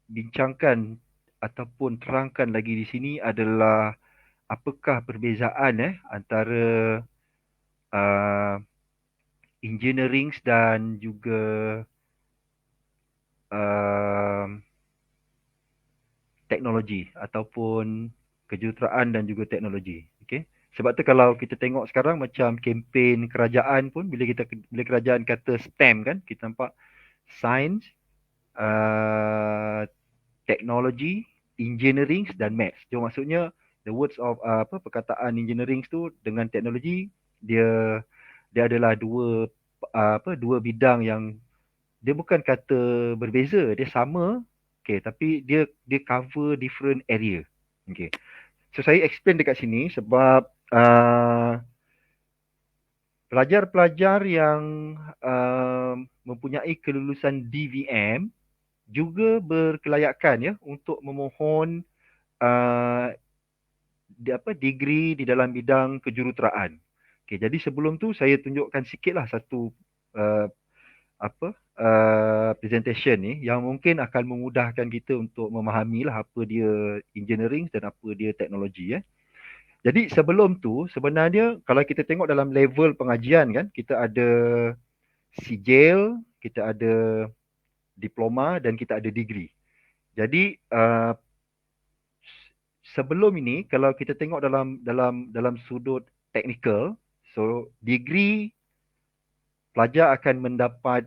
bincangkan ataupun terangkan lagi di sini adalah apakah perbezaan antara engineering dan juga teknologi ataupun kejuruteraan dan juga teknologi. Okey. Sebab tu kalau kita tengok sekarang macam kempen kerajaan pun, bila kerajaan kata STEM kan, kita nampak science, teknologi, engineering dan maths. So maksudnya the words of perkataan engineering tu dengan teknologi, dia adalah dua bidang yang dia bukan kata berbeza, dia sama, okay, tapi dia cover different area. Okay. So saya explain dekat sini sebab pelajar-pelajar yang mempunyai kelulusan DVM juga berkelayakan ya untuk memohon degree di dalam bidang kejuruteraan. Okay, jadi sebelum tu saya tunjukkan sikitlah satu presentation ni yang mungkin akan memudahkan kita untuk memahami lah apa dia engineering dan apa dia teknologi ya. Jadi sebelum tu sebenarnya kalau kita tengok dalam level pengajian kan, kita ada sijil, kita ada diploma dan kita ada degree. Jadi sebelum ini kalau kita tengok dalam sudut teknikal, so degree pelajar akan mendapat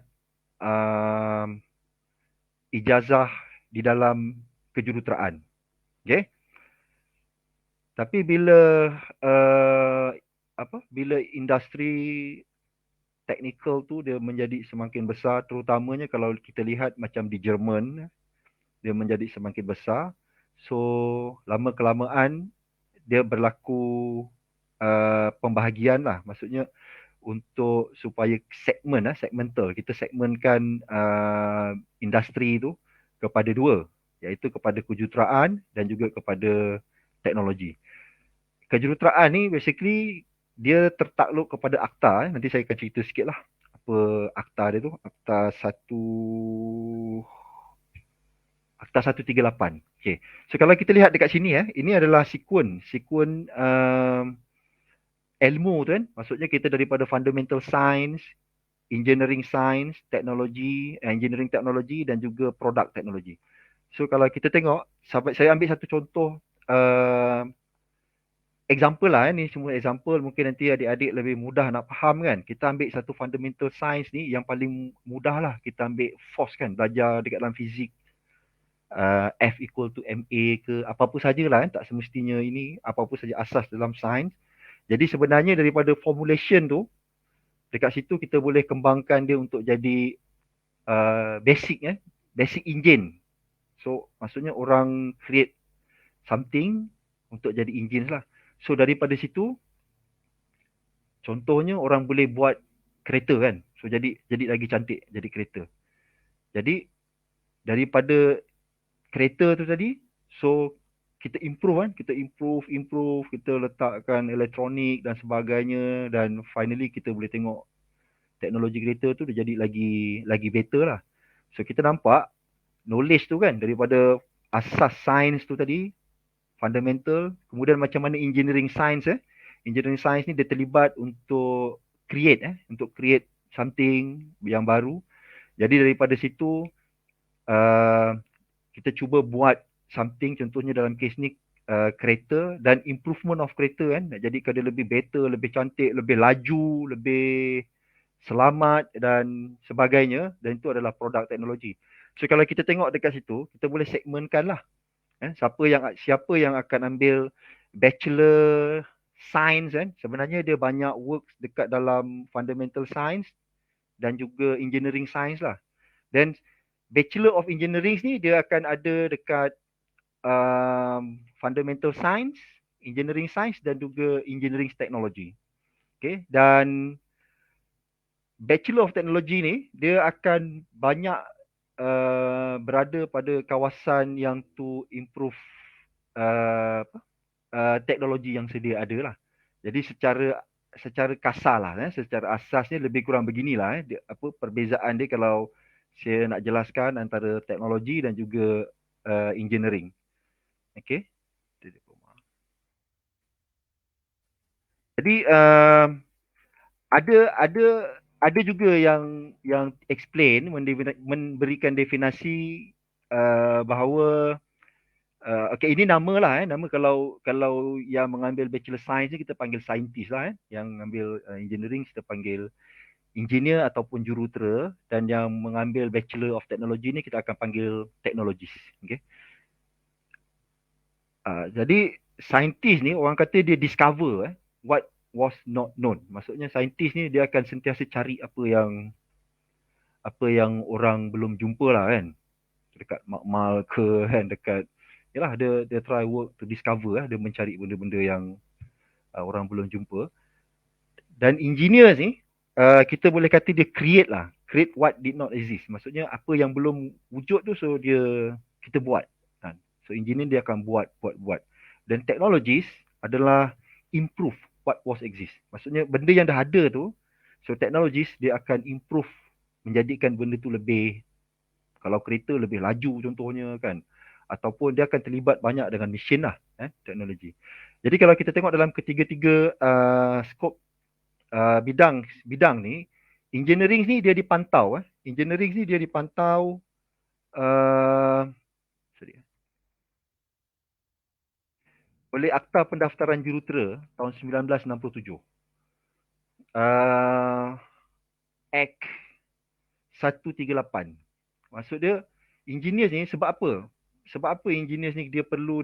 ijazah di dalam kejuruteraan. Okay? Tapi bila bila industri teknikal tu dia menjadi semakin besar, terutamanya kalau kita lihat macam di Jerman, dia menjadi semakin besar. So lama kelamaan dia berlaku pembahagian lah. Maksudnya untuk supaya segmental, kita segmentkan industri tu kepada dua, iaitu kepada kejuruteraan dan juga kepada teknologi. Kejuruteraan ni basically dia tertakluk kepada akta. Nanti saya akan cerita sikit lah apa akta dia tu. Akta 138. Okay. So kalau kita lihat dekat sini ini adalah sekuen ilmu tu kan, maksudnya kita daripada fundamental science, engineering science, teknologi, engineering teknologi dan juga product teknologi. So kalau kita tengok, saya ambil satu contoh example lah, ni semua example, mungkin nanti adik-adik lebih mudah nak faham kan. Kita ambil satu fundamental science ni yang paling mudah lah, kita ambil force kan, belajar dekat dalam fizik, F equal to MA ke, apa-apa sajalah kan, tak semestinya ini, apa-apa saja asas dalam sains. Jadi sebenarnya daripada formulation tu, dekat situ kita boleh kembangkan dia untuk jadi basic kan, basic engine. So maksudnya orang create something untuk jadi engine lah. So daripada situ, contohnya orang boleh buat kereta kan. So jadi lagi cantik, jadi kereta. Jadi daripada kereta tu tadi, so kita improve kan, kita improve, kita letakkan elektronik dan sebagainya, dan finally kita boleh tengok teknologi kereta tu dia jadi lagi better lah. So kita nampak knowledge tu kan, daripada asas sains tu tadi, fundamental, kemudian macam mana engineering science engineering science ni dia terlibat untuk create something yang baru. Jadi daripada situ kita cuba buat something, contohnya dalam kes ni kereta, dan improvement of kereta kan, nak jadikan dia lebih better, lebih cantik, lebih laju, lebih selamat dan sebagainya, dan itu adalah produk teknologi. So kalau kita tengok dekat situ, kita boleh segmentkan lah. Siapa yang akan ambil bachelor science kan, sebenarnya dia banyak works dekat dalam fundamental science dan juga engineering science lah. Dan bachelor of engineering ni dia akan ada dekat fundamental science, engineering science dan juga engineering technology. Okay, dan bachelor of technology ni dia akan banyak berada pada kawasan yang to improve teknologi yang sedia ada lah. Jadi secara kasar lah, secara asasnya lebih kurang beginilah perbezaan dia kalau saya nak jelaskan antara teknologi dan juga engineering. Okay. Jadi ada juga yang explain, memberikan definisi bahawa okay, ini nama lah nama kalau yang mengambil bachelor science ni kita panggil scientist lah yang mengambil engineering kita panggil engineer ataupun jurutera, dan yang mengambil bachelor of technology ni kita akan panggil technologist. Okay. Jadi scientist ni orang kata dia discover what was not known. Maksudnya saintis ni dia akan sentiasa cari apa yang orang belum jumpa lah kan. Dekat makmal ke kan, dekat yalah dia try work to discover dia mencari benda-benda yang orang belum jumpa. Dan engineer ni kita boleh kata dia create what did not exist. Maksudnya apa yang belum wujud tu so kita buat kan. So engineer dia akan buat. Dan technologist adalah improve what was exist. Maksudnya benda yang dah ada tu, so technologist dia akan improve, menjadikan benda tu lebih, kalau kereta lebih laju contohnya kan, ataupun dia akan terlibat banyak dengan mesin lah teknologi. Jadi kalau kita tengok dalam ketiga-tiga skop bidang ni, engineering ni dia dipantau oleh Akta Pendaftaran Jurutera tahun 1967. Act 138. Maksud dia engineers ni sebab apa? Sebab apa engineers ni dia perlu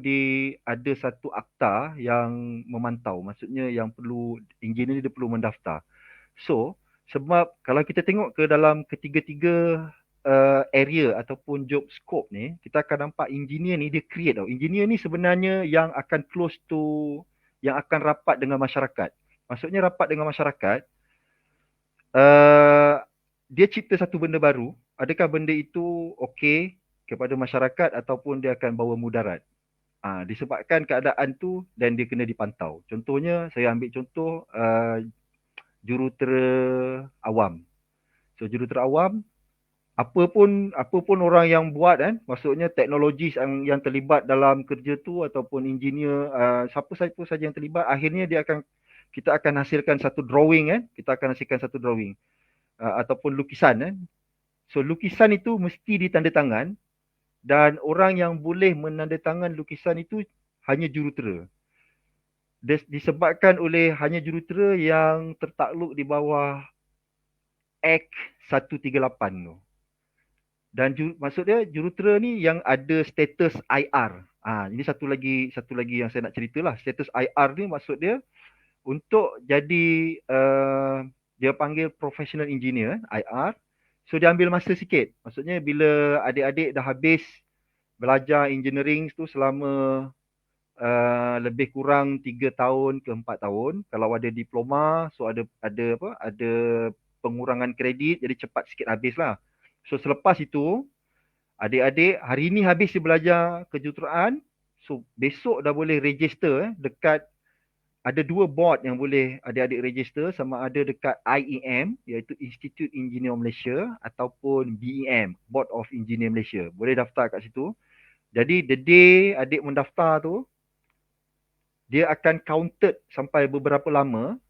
ada satu akta yang memantau. Maksudnya yang perlu engineer ni dia perlu mendaftar. So sebab kalau kita tengok ke dalam ketiga-tiga area ataupun job scope ni, kita akan nampak engineer ni dia create tau. Engineer ni sebenarnya yang akan close to, yang akan rapat dengan masyarakat. Maksudnya rapat dengan masyarakat, dia cipta satu benda baru, adakah benda itu okey kepada masyarakat ataupun dia akan bawa mudarat. Disebabkan keadaan tu dan dia kena dipantau. Contohnya, saya ambil contoh jurutera awam. So jurutera awam, apa pun orang yang buat kan, maksudnya teknologis yang terlibat dalam kerja tu ataupun engineer, siapa saja yang terlibat, akhirnya dia akan kita akan hasilkan satu drawing ataupun lukisan. So lukisan itu mesti ditandatangan dan orang yang boleh menandatangan lukisan itu hanya jurutera. Disebabkan oleh hanya jurutera yang tertakluk di bawah Act 138 tu. Dan maksud dia jurutera ni yang ada status IR. Ini satu lagi yang saya nak ceritalah. Status IR ni maksud dia untuk jadi dia panggil professional engineer IR. So dia ambil masa sikit. Maksudnya bila adik-adik dah habis belajar engineering tu selama lebih kurang 3 tahun ke 4 tahun, kalau ada diploma, so ada pengurangan kredit, jadi cepat sikit habislah. So selepas itu adik-adik hari ni habis dia belajar kejuruteraan, so besok dah boleh register dekat, ada 2 board yang boleh adik-adik register, sama ada dekat IEM iaitu Institute Engineer Malaysia ataupun BEM, Board of Engineer Malaysia. Boleh daftar kat situ. Jadi the day adik mendaftar tu, dia akan counted sampai beberapa lama.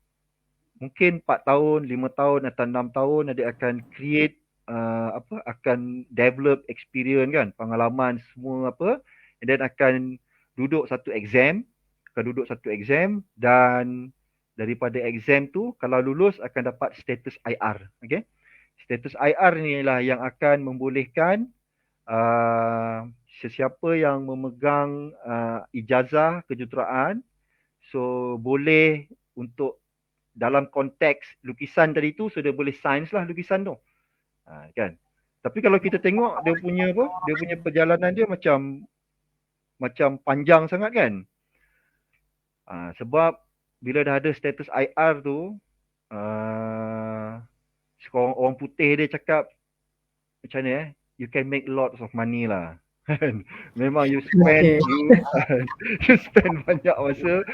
Mungkin 4 tahun, 5 tahun atau 6 tahun adik akan create akan develop experience kan, pengalaman semua and then akan duduk satu exam, dan daripada exam tu kalau lulus akan dapat status IR. Okay? Status IR ni lah yang akan membolehkan sesiapa yang memegang ijazah kejuruteraan, so boleh untuk dalam konteks lukisan tadi tu, so dia boleh sains lah lukisan tu. Kan? Tapi kalau kita tengok dia punya perjalanan dia macam panjang sangat kan. Sebab bila dah ada status IR tu, orang putih dia cakap macam mana you can make lots of money lah. Memang you spend banyak masa,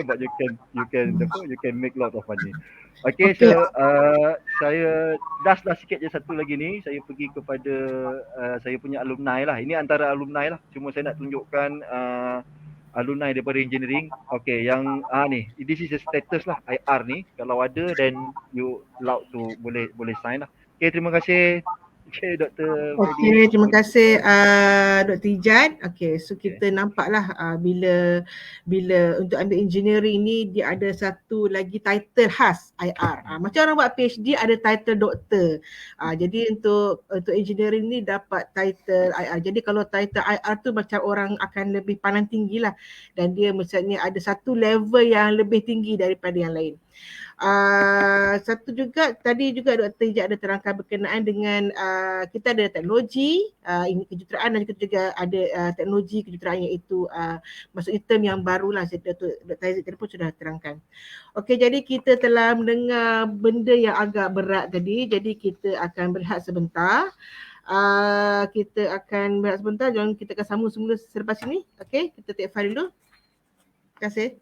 but you can make lot of money. Okay, so saya dah sikit je satu lagi ni, saya pergi kepada saya punya alumni lah. Ini antara alumni lah, cuma saya nak tunjukkan alumni daripada engineering. Okay, yang ni, this is the status lah IR ni. Kalau ada, then you allowed to boleh sign lah. Okay, terima kasih. Okay, Dr. Okay, terima kasih Dr. Ijat. Okay, so kita nampaklah bila untuk ambil engineering ni dia ada satu lagi title khas IR. Macam orang buat PhD ada title doktor. Jadi untuk engineering ni dapat title IR. Jadi kalau title IR tu macam orang akan lebih pandang tinggi lah. Dan dia misalnya ada satu level yang lebih tinggi daripada yang lain. Satu juga tadi juga Dr. Ijat ada terangkan berkenaan dengan kita ada teknologi ini kejuruteraan dan kita juga ada teknologi kejuruteraan iaitu maksudnya term yang barulah Dr. Ijat tadi pun sudah terangkan. Okey, jadi kita telah mendengar benda yang agak berat tadi, jadi kita akan berehat sebentar. Jangan kita akan sambung semula selepas ini. Okey, kita take file dulu. Terima kasih.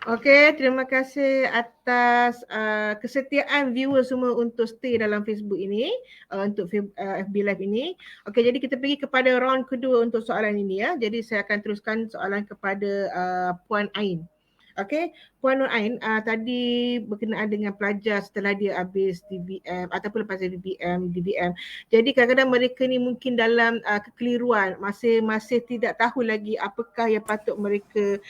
Okey, terima kasih atas kesetiaan viewer semua untuk stay dalam Facebook ini, untuk FB Live ini. Okey, jadi kita pergi kepada round kedua untuk soalan ini ya. Jadi saya akan teruskan soalan kepada Puan Ain. Okey, Puan Nur Ain tadi berkenaan dengan pelajar setelah dia habis DBM ataupun lepas DBM. Jadi kadang-kadang mereka ni mungkin dalam kekeliruan, masih tidak tahu lagi apakah yang patut mereka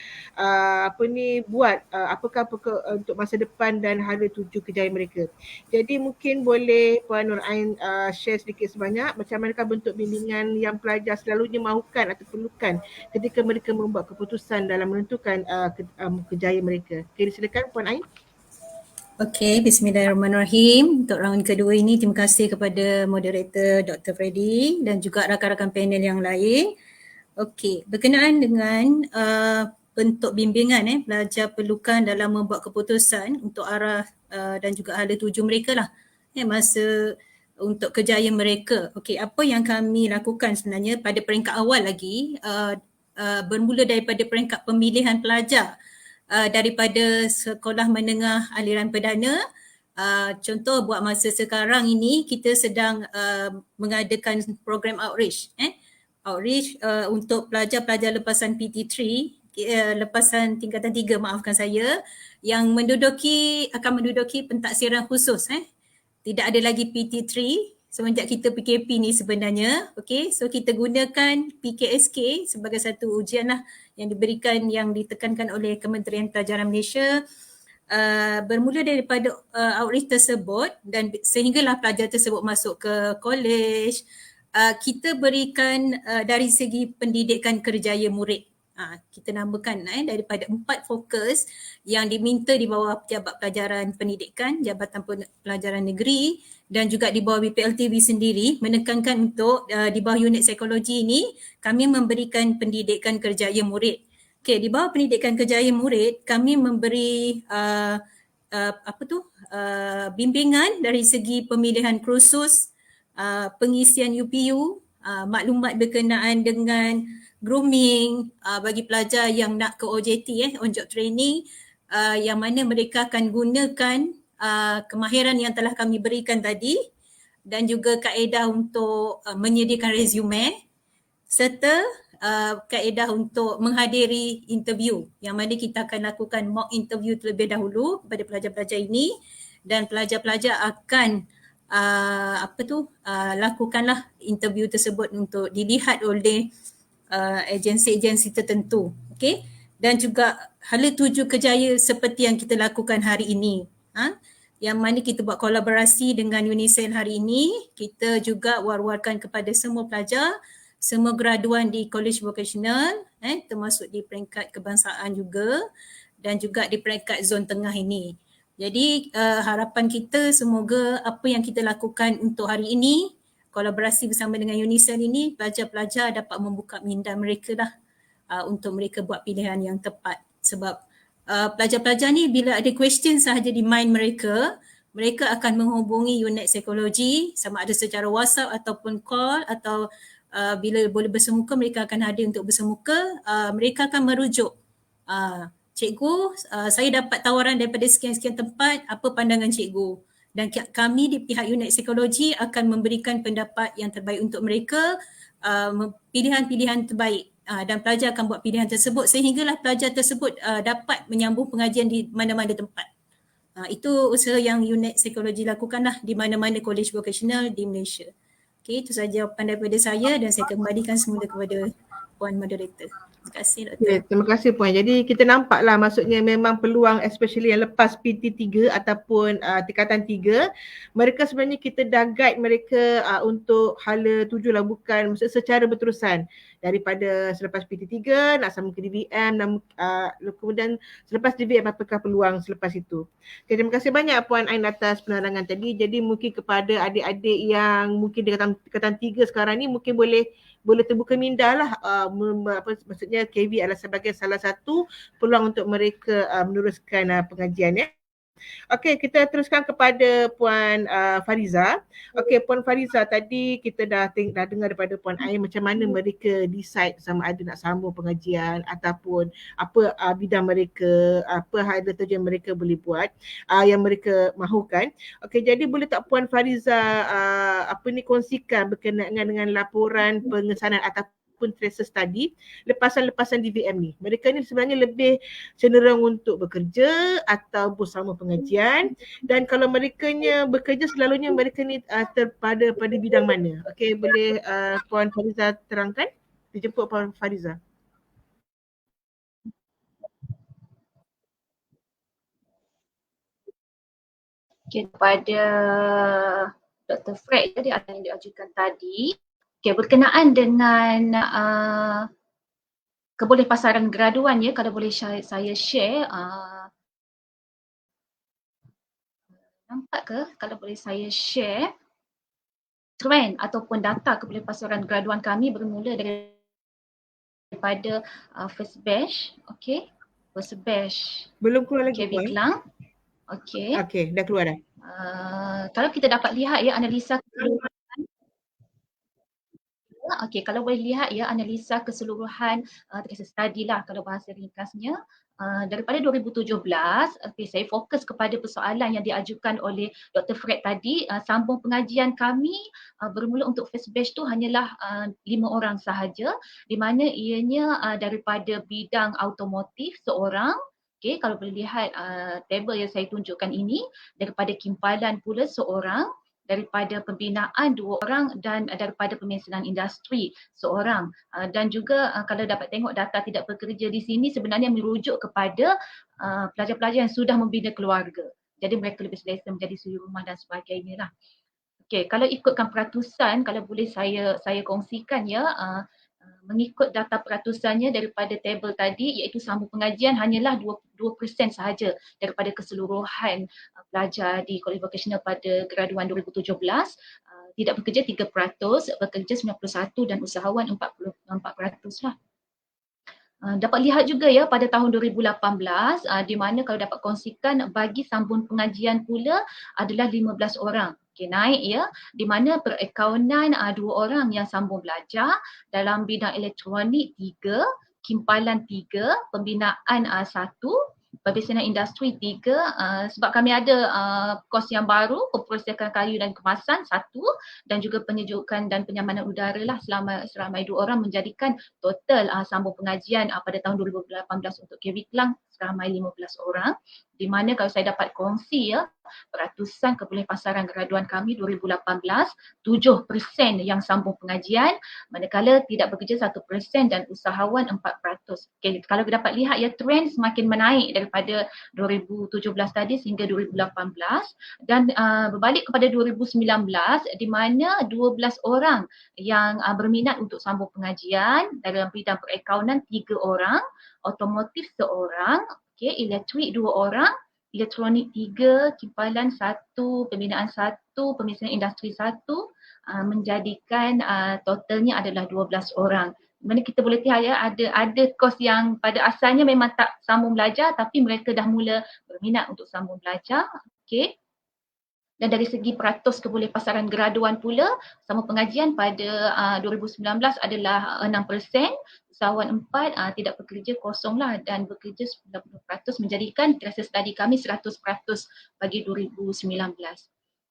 buat, apakah untuk masa depan dan hala tuju kerjaya mereka. Jadi mungkin boleh Puan Nur Ain share sedikit sebanyak macam manakah bentuk bimbingan yang pelajar selalunya mahukan atau perlukan ketika mereka membuat keputusan dalam menentukan kerjaya mereka. Okay, silakan Puan Ain. Okey, bismillahirrahmanirrahim. Untuk round kedua ini terima kasih kepada moderator Dr. Freddy dan juga rakan-rakan panel yang lain. Okey, berkenaan dengan bentuk bimbingan pelajar perlukan dalam membuat keputusan untuk arah dan juga hala tuju mereka lah masa untuk kerjaya mereka. Okey, apa yang kami lakukan sebenarnya pada peringkat awal lagi bermula daripada peringkat pemilihan pelajar daripada sekolah menengah aliran perdana. Contoh buat masa sekarang ini kita sedang mengadakan program outreach untuk pelajar-pelajar lepasan PT3, lepasan tingkatan 3 maafkan saya, yang akan menduduki pentaksiran khusus. Tidak ada lagi PT3 semenjak kita PKP ni sebenarnya. Okay, so kita gunakan PKSK sebagai satu ujian lah yang diberikan, yang ditekankan oleh Kementerian Pelajaran Malaysia. Bermula daripada outreach tersebut dan sehinggalah pelajar tersebut masuk ke college, kita berikan dari segi pendidikan kerjaya murid. Kita namakan daripada 4 fokus yang diminta di bawah Pejabat Pelajaran Pendidikan, Jabatan Pelajaran Negeri dan juga di bawah BPLTB sendiri, menekankan untuk di bawah unit psikologi ini kami memberikan pendidikan kerjaya murid. Okey, di bawah pendidikan kerjaya murid kami memberi bimbingan dari segi pemilihan kursus, pengisian UPU, maklumat berkenaan dengan grooming bagi pelajar yang nak ke OJT, on job training, yang mana mereka akan gunakan kemahiran yang telah kami berikan tadi, dan juga kaedah untuk menyediakan resume serta kaedah untuk menghadiri interview, yang mana kita akan lakukan mock interview terlebih dahulu kepada pelajar-pelajar ini, dan pelajar-pelajar akan lakukanlah interview tersebut untuk dilihat oleh agensi-agensi tertentu. Okey, dan juga hala tuju kerjaya seperti yang kita lakukan hari ini, yang mana kita buat kolaborasi dengan UNICEF hari ini. Kita juga war-warkan kepada semua pelajar, semua graduan di college vocational, termasuk di peringkat kebangsaan juga, dan juga di peringkat zon tengah ini. Jadi harapan kita semoga apa yang kita lakukan untuk hari ini, kolaborasi bersama dengan UNICEF ini, pelajar-pelajar dapat membuka minda mereka lah untuk mereka buat pilihan yang tepat. Sebab pelajar-pelajar ni bila ada question sahaja di mind mereka, mereka akan menghubungi unit psikologi, sama ada secara WhatsApp ataupun call atau bila boleh bersemuka mereka akan hadir untuk bersemuka. Mereka akan merujuk, cikgu, saya dapat tawaran daripada sekian-sekian tempat, apa pandangan cikgu? Dan kami di pihak unit psikologi akan memberikan pendapat yang terbaik untuk mereka, pilihan-pilihan terbaik, dan pelajar akan buat pilihan tersebut sehinggalah pelajar tersebut dapat menyambung pengajian di mana-mana tempat. Itu usaha yang unit psikologi lakukanlah di mana-mana college vocational di Malaysia. Okey, itu sahaja jawapan daripada saya dan saya kembalikan semula kepada Puan Moderator. Terima kasih Dr. Okay, terima kasih Puan. Jadi kita nampaklah maksudnya memang peluang especially yang lepas PT3 ataupun tingkatan 3, mereka sebenarnya kita dah guide mereka untuk hala 7 lah, bukan maksud secara berterusan. Daripada selepas PT3 nak sambung ke DVM dan kemudian selepas DVM apakah peluang selepas itu. Okay, terima kasih banyak Puan Ain atas penerangan tadi. Jadi mungkin kepada adik-adik yang mungkin di tingkatan 3 sekarang ni mungkin boleh terbuka minda lah, maksudnya KV adalah sebagai salah satu peluang untuk mereka meneruskan pengajian ya. Okey, kita teruskan kepada Puan Fariza. Okey, Puan Fariza, tadi kita dah dengar daripada Puan Ain macam mana mereka decide sama ada nak sambung pengajian ataupun apa bidang mereka, apa hal tujuan mereka boleh buat, yang mereka mahukan. Okey, jadi boleh tak Puan Fariza kongsikan berkenaan dengan laporan pengesanan ataupun tracer study lepasan-lepasan DVM ni. Mereka ni sebenarnya lebih cenderung untuk bekerja atau bersama pengajian, dan kalau merekanya bekerja selalunya mereka ni pada bidang mana? Okey, boleh Puan Fariza terangkan? Dijemput Puan Fariza. Okay, kepada Dr. Fred tadi apa yang diajukan tadi, okay, berkenaan dengan kebolehpasaran graduan ya, kalau boleh saya share, nampak ke kalau boleh saya share trend ataupun data kebolehpasaran graduan kami bermula daripada first batch, okay, first batch belum keluar lagi KB Klang. Okay. Okay, dah keluar dah. Kalau kita dapat lihat ya analisa keseluruhan, okay, kalau boleh lihat ya analisa keseluruhan tracer study lah kalau bahasa ringkasnya, daripada 2017, okay, saya fokus kepada persoalan yang diajukan oleh Dr. Fred tadi. Sambung pengajian kami bermula untuk first batch tu hanyalah 5 orang sahaja, di mana ianya daripada bidang automotif seorang. Okay, kalau boleh lihat tabel yang saya tunjukkan ini, daripada Kimpalan pula seorang, daripada pembinaan 2 orang, dan daripada pemesanan industri seorang. Dan juga kalau dapat tengok data tidak bekerja di sini sebenarnya merujuk kepada pelajar-pelajar yang sudah membina keluarga. Jadi mereka lebih selesa menjadi suri rumah dan sebagainya lah. Okay, kalau ikutkan peratusan, kalau boleh saya kongsikan ya, mengikut data peratusannya daripada tabel tadi, iaitu sambung pengajian hanyalah 2% sahaja daripada keseluruhan pelajar di college vocational pada graduan 2017. Tidak bekerja 3%, bekerja 91 dan usahawan 44% lah. Dapat lihat juga ya pada tahun 2018, di mana kalau dapat kongsikan bagi sambung pengajian pula adalah 15 orang. Okay, naik ya, di mana perakaunan 2 orang yang sambung belajar, dalam bidang elektronik 3, Kimpalan 3, pembinaan 1, pemesanan industri 3, sebab kami ada kos yang baru, pemprosesan kayu dan kemasan 1, dan juga penyejukan dan penyamanan udara lah seramai 2 orang, menjadikan total sambung pengajian pada tahun 2018 untuk KV Klang seramai 15 orang. Di mana kalau saya dapat kongsi ya, peratusan kebolehpasaran graduan kami 2018, 7% yang sambung pengajian, manakala tidak bekerja 1% dan usahawan 4%. Okay, kalau dapat lihat ya, trend semakin menaik daripada 2017 tadi sehingga 2018, dan berbalik kepada 2019 di mana 12 orang yang berminat untuk sambung pengajian dalam bidang perakaunan 3 orang, otomotif 1 orang, okay, elektrik 2 orang, elektronik 3, Kimpalan 1, pembinaan 1, pemesanan industri 1, menjadikan totalnya adalah 12 orang. Mana kita boleh lihat ya, ada kos yang pada asalnya memang tak sambung belajar tapi mereka dah mula berminat untuk sambung belajar. Okay. Dan dari segi peratus kebolehpasaran graduan pula, sama pengajian pada 2019 adalah 6%, usahawan 4 tidak bekerja kosong lah dan bekerja 90% menjadikan tracer study kami 100% bagi 2019.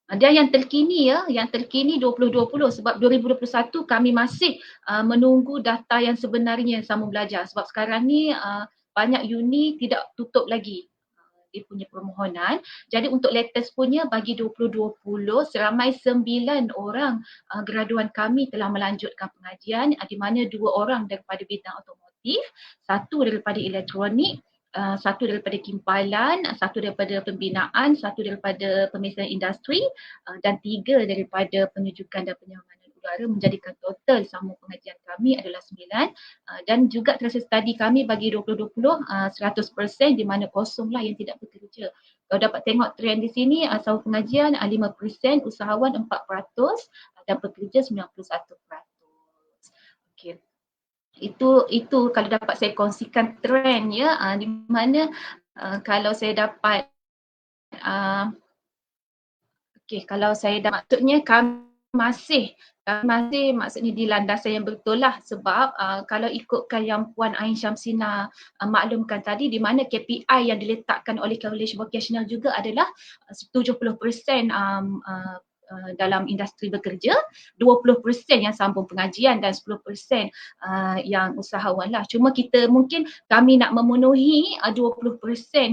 Dan yang terkini yang terkini 2020 sebab 2021 kami masih menunggu data yang sebenarnya Sambung Belajar sebab sekarang ni banyak uni tidak tutup lagi dia punya permohonan. Jadi untuk latest punya bagi 2020 seramai 9 orang graduan kami telah melanjutkan pengajian di mana 2 orang daripada bidang otomotif, 1 daripada elektronik, 1 daripada kimpalan, 1 daripada pembinaan, 1 daripada pemisahan industri dan 3 daripada penyejukan dan penyamanan udara menjadikan total sama pengajian kami adalah 9 dan juga tracer study kami bagi 2020 100% di mana kosong lah yang tidak bekerja. Kalau dapat tengok trend di sini sama pengajian 5%, usahawan 4% dan pekerja 91%. Okey. Itu kalau dapat saya kongsikan trend di mana kalau saya dapat kalau saya dah maksudnya kami masih maksudnya di landasan yang betul lah sebab kalau ikutkan yang Puan Ain Syamsina maklumkan tadi di mana KPI yang diletakkan oleh College Vocational juga adalah 70% dalam industri bekerja, 20% yang sambung pengajian dan 10% yang usahawan lah. Cuma kita mungkin kami nak memenuhi 20%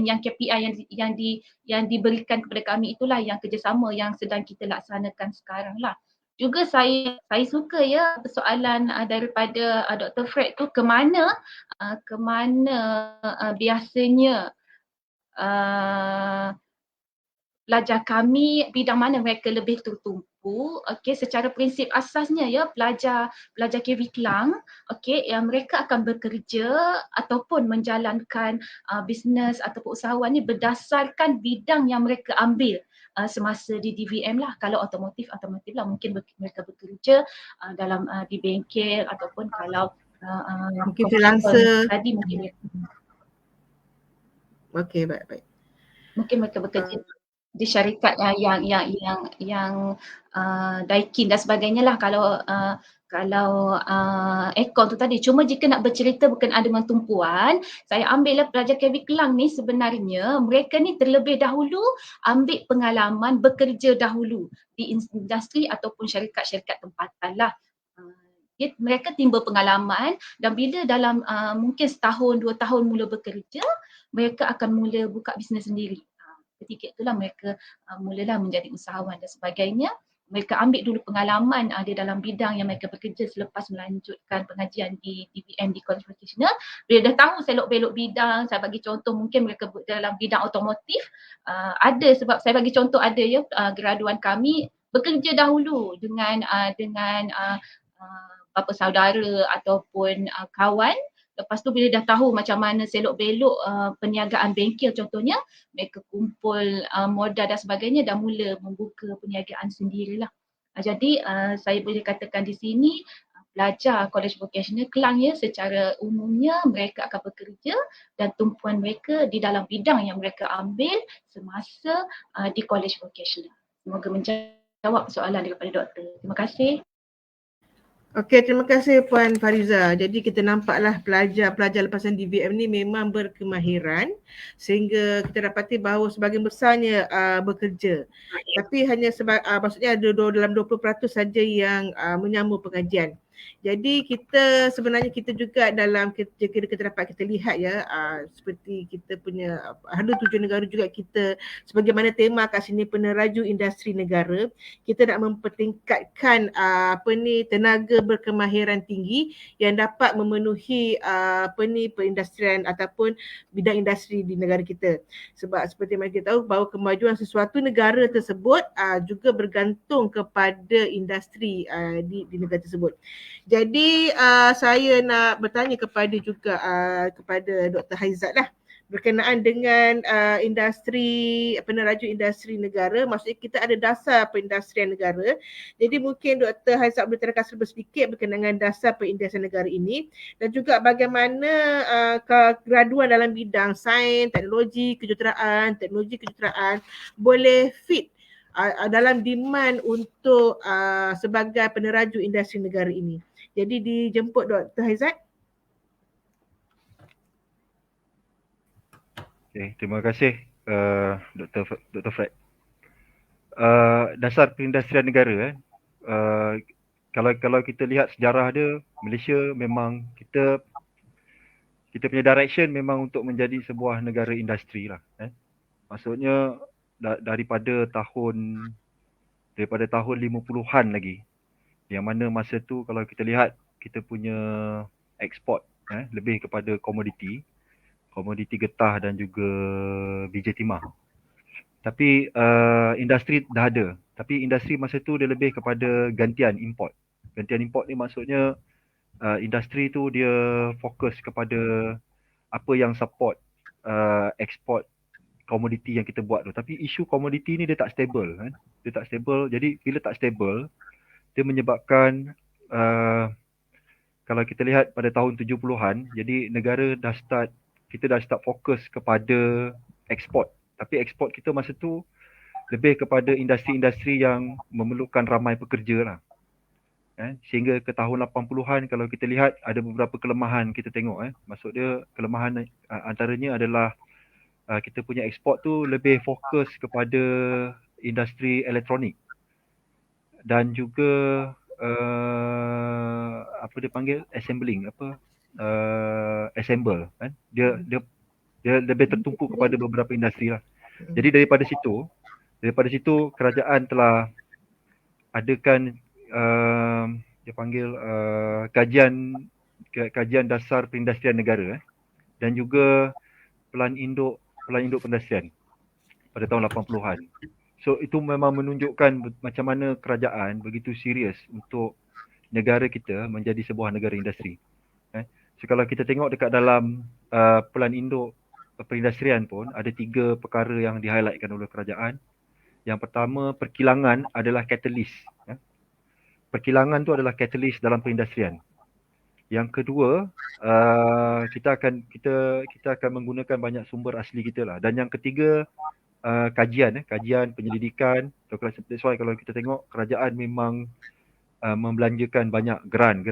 yang KPI yang diberikan kepada kami itulah yang kerjasama yang sedang kita laksanakan sekarang lah. Juga saya suka persoalan daripada Dr. Fred tu ke mana biasanya pelajar kami bidang mana mereka lebih tertumpu. Secara prinsip asasnya pelajar KV Kelang yang mereka akan bekerja ataupun menjalankan bisnes ataupun usahawan ni berdasarkan bidang yang mereka ambil semasa di DVM lah. Kalau otomotif lah mungkin mereka bekerja dalam di bengkel ataupun kalau mungkin freelancer tadi mungkin baik. Mungkin mereka bekerja di syarikat yang Daikin dan sebagainya lah kalau Ekon tu tadi. Cuma jika nak bercerita berkenaan dengan tumpuan, saya ambil lah pelajar KV Kelang ni sebenarnya mereka ni terlebih dahulu ambil pengalaman bekerja dahulu di industri ataupun syarikat-syarikat tempatan lah. Mereka timbul pengalaman dan bila dalam mungkin setahun 2 tahun mula bekerja, mereka akan mula buka bisnes sendiri. Ketika itulah mereka mulalah menjadi usahawan dan sebagainya. Mereka ambil dulu pengalaman di dalam bidang yang mereka bekerja selepas melanjutkan pengajian di DVM di College Vocational. Bila dah tahu selok-belok bidang, saya bagi contoh mungkin mereka dalam bidang otomotif, ada sebab saya bagi contoh ada graduan kami bekerja dahulu dengan bapa saudara ataupun kawan. Lepas tu bila dah tahu macam mana selok-belok perniagaan bengkel contohnya, mereka kumpul modal dan sebagainya dan mula membuka perniagaan sendirilah. Jadi saya boleh katakan di sini pelajar College Vocational Kelang secara umumnya mereka akan bekerja dan tumpuan mereka di dalam bidang yang mereka ambil semasa di College Vocational. Semoga menjawab soalan daripada doktor. Terima kasih. Okey, terima kasih Puan Fariza. Jadi kita nampaklah pelajar lepasan DVM ni memang berkemahiran sehingga kita dapati bahawa sebahagian besarnya bekerja. Tapi hanya maksudnya ada dalam 20% saja yang menyambung pengajian. Jadi kita sebenarnya juga dalam kita dapat kita lihat seperti kita punya ada 7 negara juga kita sebagaimana tema kat sini peneraju industri negara, kita nak mempertingkatkan tenaga berkemahiran tinggi yang dapat memenuhi perindustrian ataupun bidang industri di negara kita. Sebab seperti mana kita tahu bahawa kemajuan sesuatu negara tersebut juga bergantung kepada industri di negara tersebut. Jadi saya nak bertanya kepada Dr. Haizat lah berkenaan dengan industri peneraju industri negara. Maksudnya kita ada dasar perindustrian negara. Jadi mungkin Dr. Haizat boleh terangkan sedikit berkenaan dengan dasar perindustrian negara ini dan juga bagaimana graduan dalam bidang sains, teknologi kejuruteraan boleh fit dalam demand untuk sebagai peneraju industri negara ini. Jadi dijemput Dr. Haizat. Okay, terima kasih Dr. Fred. Dasar perindustrian negara kalau kita lihat sejarah dia, Malaysia memang kita punya direction memang untuk menjadi sebuah negara industri lah. Maksudnya daripada tahun 50-an lagi, yang mana masa tu kalau kita lihat kita punya ekspor lebih kepada komoditi getah dan juga biji timah. Tapi industri dah ada. Tapi industri masa tu dia lebih kepada gantian import. Gantian import ni maksudnya industri tu dia fokus kepada apa yang support ekspor komoditi yang kita buat tu. Tapi isu komoditi ni dia tak stable kan. Dia tak stable. Jadi bila tak stable, dia menyebabkan kalau kita lihat pada tahun 70-an, jadi negara kita dah start fokus kepada ekspor. Tapi ekspor kita masa tu lebih kepada industri-industri yang memerlukan ramai pekerja lah. Sehingga ke tahun 80-an kalau kita lihat ada beberapa kelemahan kita tengok. Maksud dia kelemahan antaranya adalah kita punya ekspor tu lebih fokus kepada industri elektronik. Dan juga apa dia panggil assembling assemble kan. Dia lebih tertumpu kepada beberapa industri lah. Jadi daripada situ kerajaan telah adakan dia panggil kajian dasar perindustrian negara dan juga pelan induk perindustrian pada tahun 80-an. So itu memang menunjukkan macam mana kerajaan begitu serius untuk negara kita menjadi sebuah negara industri. So kalau kita tengok dekat dalam pelan induk perindustrian pun ada 3 perkara yang di-highlightkan oleh kerajaan. Yang pertama, perkilangan adalah catalyst. Perkilangan tu adalah catalyst dalam perindustrian. Yang kedua, kita akan menggunakan banyak sumber asli kita lah. Dan yang ketiga, kajian penyelidikan. That's why kalau kita tengok kerajaan memang membelanjakan banyak grant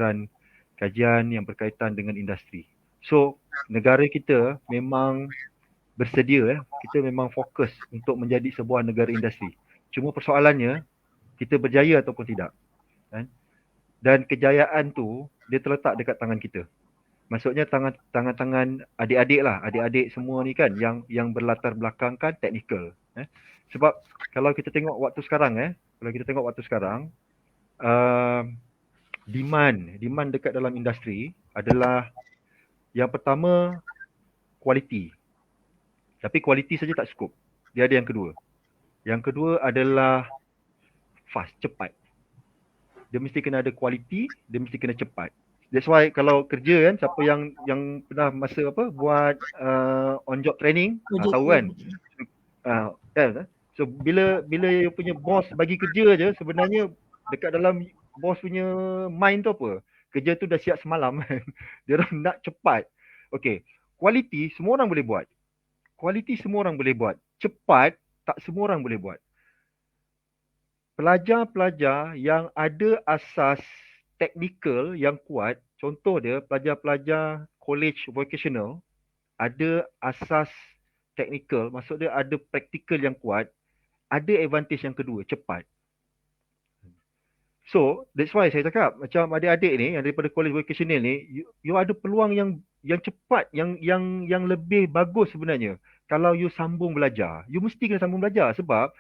kajian yang berkaitan dengan industri. So negara kita memang bersedia, kita memang fokus untuk menjadi sebuah negara industri. Cuma persoalannya kita berjaya ataupun tidak. Dan kejayaan tu dia terletak dekat tangan kita. Maksudnya tangan-tangan adik-adik semua ni kan yang berlatar belakangkan teknikal. Sebab kalau kita tengok waktu sekarang, demand dekat dalam industri adalah yang pertama kualiti. Tapi kualiti saja tak cukup. Dia ada yang kedua. Yang kedua adalah fast, cepat. Dia mesti kena ada kualiti, dia mesti kena cepat. That's why kalau kerja kan, siapa yang pernah buat on job training, tahu kan. So bila you punya bos bagi kerja je, sebenarnya dekat dalam bos punya mind tu apa? Kerja tu dah siap semalam. Dia orang nak cepat. Okay, kualiti semua orang boleh buat. Cepat tak semua orang boleh buat. Pelajar-pelajar yang ada asas teknikal yang kuat, contoh dia pelajar-pelajar college vocational ada asas teknikal, maksud dia ada praktikal yang kuat, ada advantage yang kedua, cepat. So that's why saya cakap macam adik-adik ni yang daripada college vocational ni, you ada peluang yang cepat, yang lebih bagus sebenarnya. Kalau you sambung belajar, you mesti kena sambung belajar sebab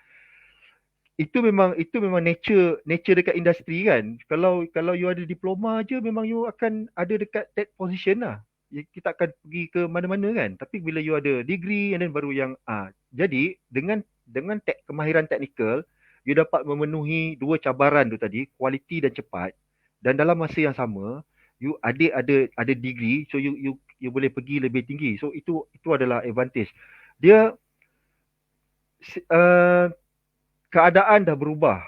itu memang nature dekat industri kan. Kalau you ada diploma je, memang you akan ada dekat that position lah. Kita akan pergi ke mana-mana kan. Tapi bila you ada degree and then baru yang jadi dengan kemahiran teknikal, you dapat memenuhi 2 cabaran tu tadi, kualiti dan cepat. Dan dalam masa yang sama, you ada degree, so you boleh pergi lebih tinggi. So itu adalah advantage. Dia keadaan dah berubah.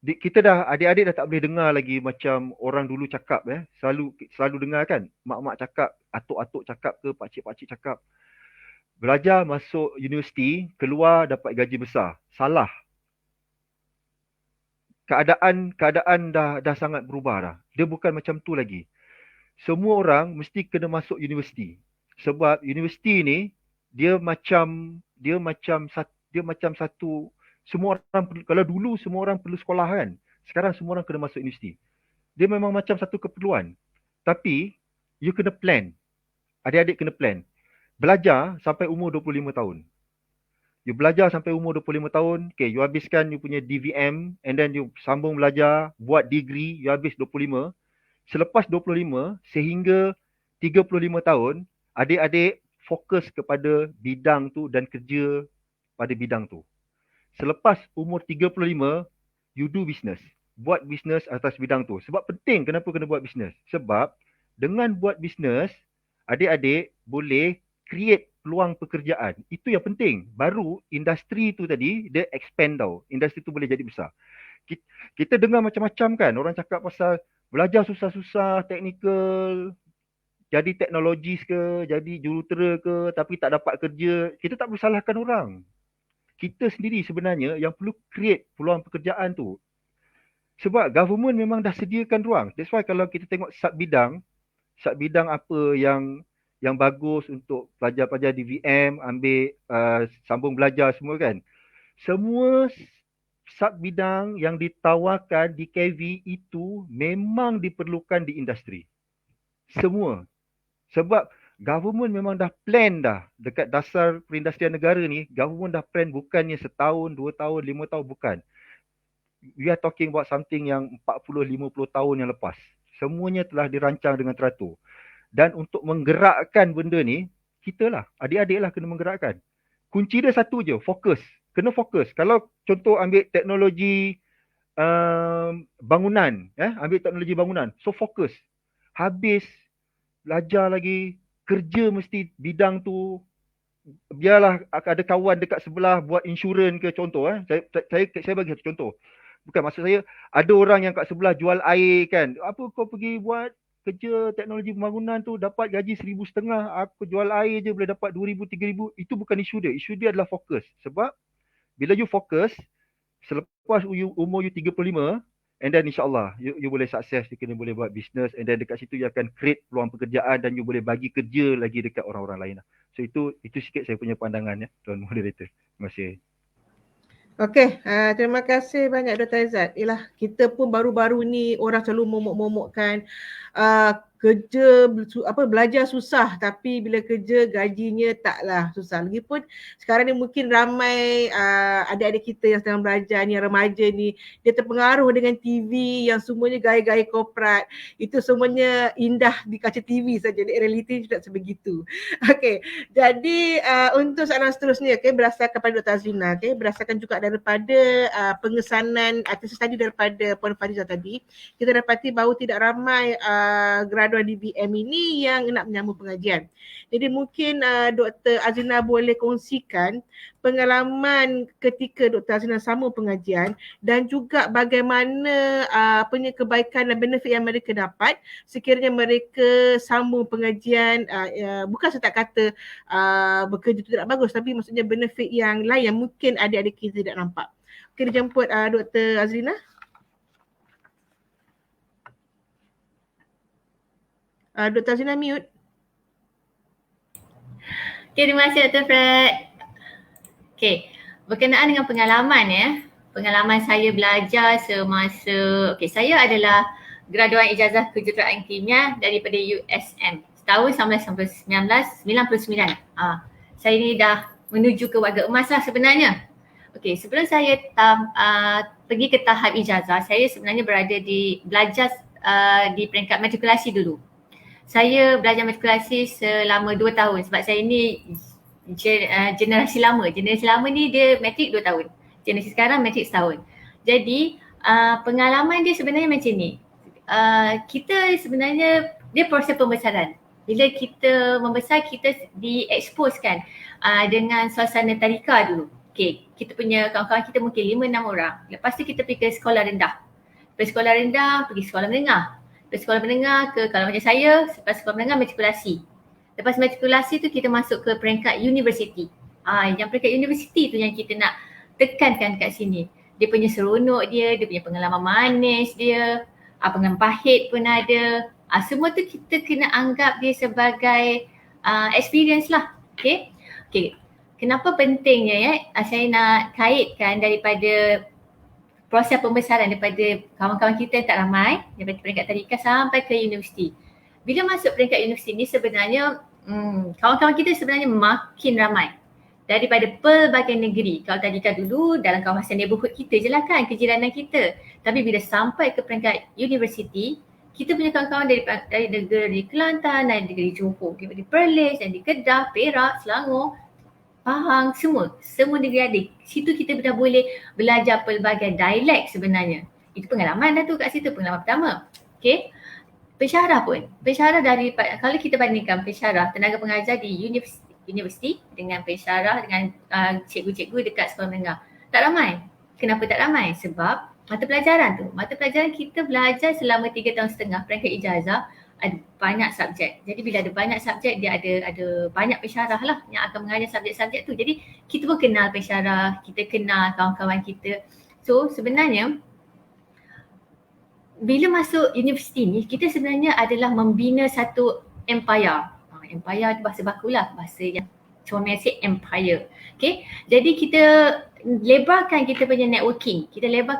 Kita adik-adik dah tak boleh dengar lagi macam orang dulu cakap selalu dengar kan, mak-mak cakap, atuk-atuk cakap ke, pakcik-pakcik cakap. belajar masuk universiti, keluar dapat gaji besar. Salah. Keadaan dah sangat berubah dah. Dia bukan macam tu lagi. Semua orang mesti kena masuk universiti. Sebab universiti ni dia macam satu, semua orang perlu, kalau dulu semua orang perlu sekolah kan. Sekarang semua orang kena masuk universiti. Dia memang macam satu keperluan. Tapi you kena plan. Adik-adik kena plan. Belajar sampai umur 25 tahun. You belajar sampai umur 25 tahun, okay, you habiskan you punya DVM and then you sambung belajar, buat degree, you habis 25. Selepas 25 sehingga 35 tahun, adik-adik fokus kepada bidang tu dan kerja pada bidang tu. Selepas umur 35, you do business. Buat business atas bidang tu. Sebab penting kenapa kena buat business? Sebab dengan buat business, adik-adik boleh create peluang pekerjaan. Itu yang penting. Baru industri tu tadi, dia expand tau. Industri tu boleh jadi besar. Kita dengar macam-macam kan. Orang cakap pasal belajar susah-susah, teknikal, jadi teknologis ke, jadi jurutera ke, tapi tak dapat kerja. Kita tak boleh salahkan orang. Kita sendiri sebenarnya yang perlu create peluang pekerjaan tu. Sebab government memang dah sediakan ruang. That's why kalau kita tengok sub-bidang apa yang bagus untuk pelajar-pelajar DVM, ambil sambung belajar semua kan. Semua sub-bidang yang ditawarkan di KV itu memang diperlukan di industri. Semua. Sebab government memang dah plan dah dekat dasar perindustrian negara ni, government dah plan bukannya setahun, 2 tahun, 5 tahun, bukan. We are talking about something yang 40-50 tahun yang lepas. Semuanya telah dirancang dengan teratur. Dan untuk menggerakkan benda ni, kita lah, adik-adik lah kena menggerakkan. Kunci dia satu je, fokus. Kena fokus. Kalau contoh ambil teknologi bangunan, ambil teknologi bangunan, so fokus. Habis belajar lagi, kerja mesti bidang tu. Biarlah ada kawan dekat sebelah buat insurans ke contoh. Saya bagi satu contoh. Bukan, maksud saya ada orang yang kat sebelah jual air kan. Apa kau pergi buat kerja teknologi pembangunan tu dapat gaji 1,500, aku jual air je boleh dapat 2,000, 3,000. Itu bukan isu dia. Isu dia adalah fokus. Sebab bila you fokus, selepas umur you 35, and then insyaAllah you boleh sukses, you kena boleh buat bisnes, and then dekat situ you akan create peluang pekerjaan dan you boleh bagi kerja lagi dekat orang-orang lain. So itu sikit saya punya pandangan ya, Tuan Moderator. Terima kasih. Okey, terima kasih banyak Dr. Aizat. Yalah, kita pun baru-baru ni orang selalu momok-momokkan kerja belajar susah tapi bila kerja gajinya taklah susah. Lagipun sekarang ni mungkin ramai adik-adik kita yang sedang belajar ni, yang remaja ni, dia terpengaruh dengan TV yang semuanya gaya-gaya korporat. Itu semuanya indah di kaca TV saja. Realiti tidak sebegitu. Okey, jadi untuk soalan seterusnya, berdasarkan kepada Dr. Azrina, berdasarkan juga daripada pengesanan tesis tadi daripada Puan Fariza tadi, kita dapati bahawa tidak ramai graduan DBM ini yang nak menyambung pengajian. Jadi mungkin Dr. Azrina boleh kongsikan pengalaman ketika Dr. Azrina sambung pengajian dan juga bagaimana kebaikan dan benefit yang mereka dapat sekiranya mereka sambung pengajian. Bukan saya tak kata bekerja itu tidak bagus, tapi maksudnya benefit yang lain yang mungkin adik-adik kita tidak nampak. Okey, dijemput Dr. Azrina. Dr. Azrina mute. Okay, terima kasih Dr. Fred. Okay, berkenaan dengan pengalaman ya. Pengalaman saya belajar semasa, saya adalah graduan ijazah kejuruteraan kimia daripada USM tahun 1999. Saya ni dah menuju ke warga emas lah sebenarnya. Okay, sebelum saya pergi ke tahap ijazah, saya sebenarnya belajar di peringkat matrikulasi dulu. Saya belajar matrikulasi selama 2 tahun sebab saya ni generasi lama. Generasi lama ni dia matrik 2 tahun. Generasi sekarang matrik setahun. Jadi pengalaman dia sebenarnya macam ni. Kita sebenarnya dia proses pembesaran. Bila kita membesar, kita di-expose kan dengan suasana tadika dulu. Okay, kita punya kawan-kawan kita mungkin 5-6 orang. Lepas tu kita pergi ke sekolah rendah. Pergi sekolah rendah, pergi sekolah menengah. Dari sekolah menengah ke, kalau macam saya, lepas sekolah menengah matrikulasi. Lepas matrikulasi tu kita masuk ke peringkat universiti. Yang peringkat universiti tu yang kita nak tekankan kat sini. Dia punya seronok dia punya pengalaman manis dia, pengalaman pahit pun ada. Semua tu kita kena anggap dia sebagai experience lah. Okay. Kenapa pentingnya saya nak kaitkan daripada proses pembesaran daripada kawan-kawan kita yang tak ramai, daripada peringkat tadika sampai ke universiti. Bila masuk peringkat universiti ni sebenarnya kawan-kawan kita sebenarnya makin ramai daripada pelbagai negeri. Kalau tadika dulu dalam kawasan neighborhood kita je lah kan, kejiranan kita. Tapi bila sampai ke peringkat universiti, kita punya kawan-kawan dari negeri Kelantan, dari negeri Johor, dari Perlis, dari Kedah, Perak, Selangor, Pahang, semua negeri ada. Situ kita dah boleh belajar pelbagai dialek sebenarnya. Itu pengalaman dah tu kat situ, pengalaman pertama. Okay. Pensyarah pun. Pensyarah kalau kita bandingkan pensyarah tenaga pengajar di universiti dengan pensyarah dengan cikgu-cikgu dekat sekolah menengah. Tak ramai. Kenapa tak ramai? Sebab mata pelajaran kita belajar selama 3 tahun setengah peringkat ijazah ada banyak subjek. Jadi bila ada banyak subjek dia ada banyak pensyarah lah yang akan mengajar subjek-subjek tu. Jadi kita pun kenal pensyarah, kita kenal kawan-kawan kita. So sebenarnya bila masuk universiti ni, kita sebenarnya adalah membina satu empire. Empire tu bahasa baku lah, bahasa yang comel sikit empire. Okay, jadi kita lebarkan kita punya networking. Kenapa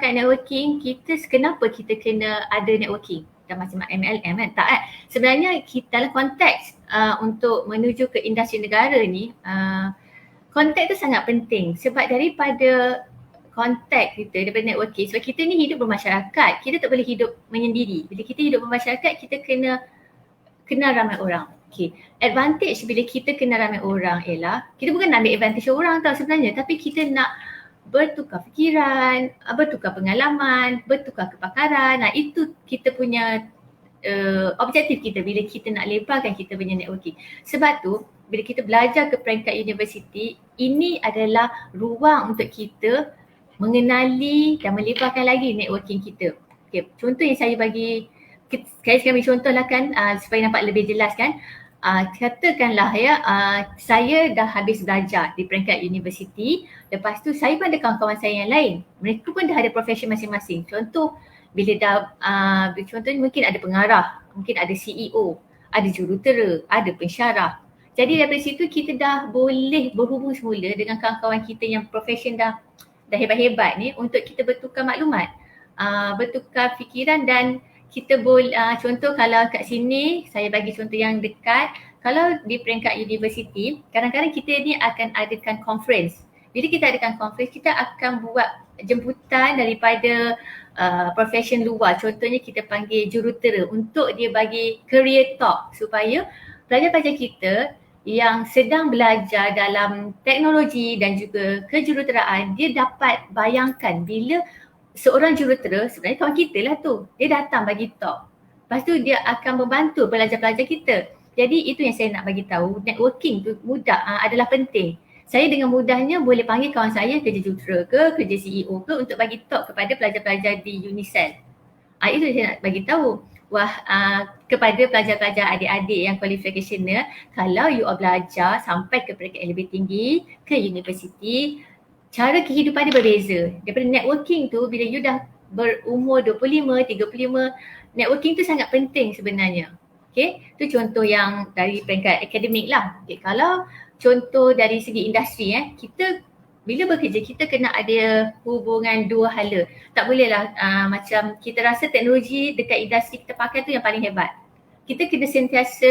kita kena ada networking? Dan macam MLM kan? Tak kan? Sebenarnya kita dalam konteks untuk menuju ke industri negara ni, konteks tu sangat penting. Sebab daripada kontak kita, daripada networking, sebab kita ni hidup bermasyarakat, kita tak boleh hidup menyendiri. Bila kita hidup bermasyarakat, kita kena kenal ramai orang. Okay. Advantage bila kita kenal ramai orang ialah, kita bukan nak ambil advantage orang tau sebenarnya, tapi kita nak bertukar fikiran, bertukar pengalaman, bertukar kepakaran. Itu kita punya objektif kita bila kita nak lebarkan kita punya networking. Sebab tu, bila kita belajar ke peringkat universiti, ini adalah ruang untuk kita mengenali dan melebarkan lagi networking kita. Okay, contoh yang saya bagi, saya ambil contoh lah kan supaya nampak lebih jelas kan. Katakanlah saya dah habis belajar di peringkat universiti, lepas tu saya pun ada kawan-kawan saya yang lain. Mereka pun dah ada profession masing-masing. Contoh, bila dah, contohnya mungkin ada pengarah, mungkin ada CEO, ada jurutera, ada pensyarah. Jadi daripada situ kita dah boleh berhubung semula dengan kawan-kawan kita yang profession dah hebat-hebat ni untuk kita bertukar maklumat, bertukar fikiran dan kita boleh, contoh kalau kat sini, saya bagi contoh yang dekat, kalau di peringkat universiti, kadang-kadang kita ni akan adakan conference. Bila kita adakan conference, kita akan buat jemputan daripada profession luar. Contohnya kita panggil jurutera untuk dia bagi career talk supaya pelajar-pelajar kita yang sedang belajar dalam teknologi dan juga kejuruteraan, dia dapat bayangkan bila seorang jurutera, sebenarnya kawan kita lah tu, dia datang bagi talk. Lepas tu dia akan membantu pelajar-pelajar kita. Jadi itu yang saya nak bagi tahu, networking tu mudah, adalah penting. Saya dengan mudahnya boleh panggil kawan saya kerja jurutera ke, kerja CEO ke untuk bagi talk kepada pelajar-pelajar di Unicell. Itu saya nak bagi tahu. Kepada pelajar-pelajar adik-adik yang qualificationer, kalau you belajar sampai ke peringkat yang lebih tinggi, ke universiti, cara kehidupan dia berbeza. Daripada networking tu, bila you dah berumur 25, 35, networking tu sangat penting sebenarnya. Okay, tu contoh yang dari peringkat akademik lah. Okay, kalau contoh dari segi industri, kita bila bekerja kita kena ada hubungan dua hala. Tak bolehlah macam kita rasa teknologi dekat industri kita pakai tu yang paling hebat. Kita kena sentiasa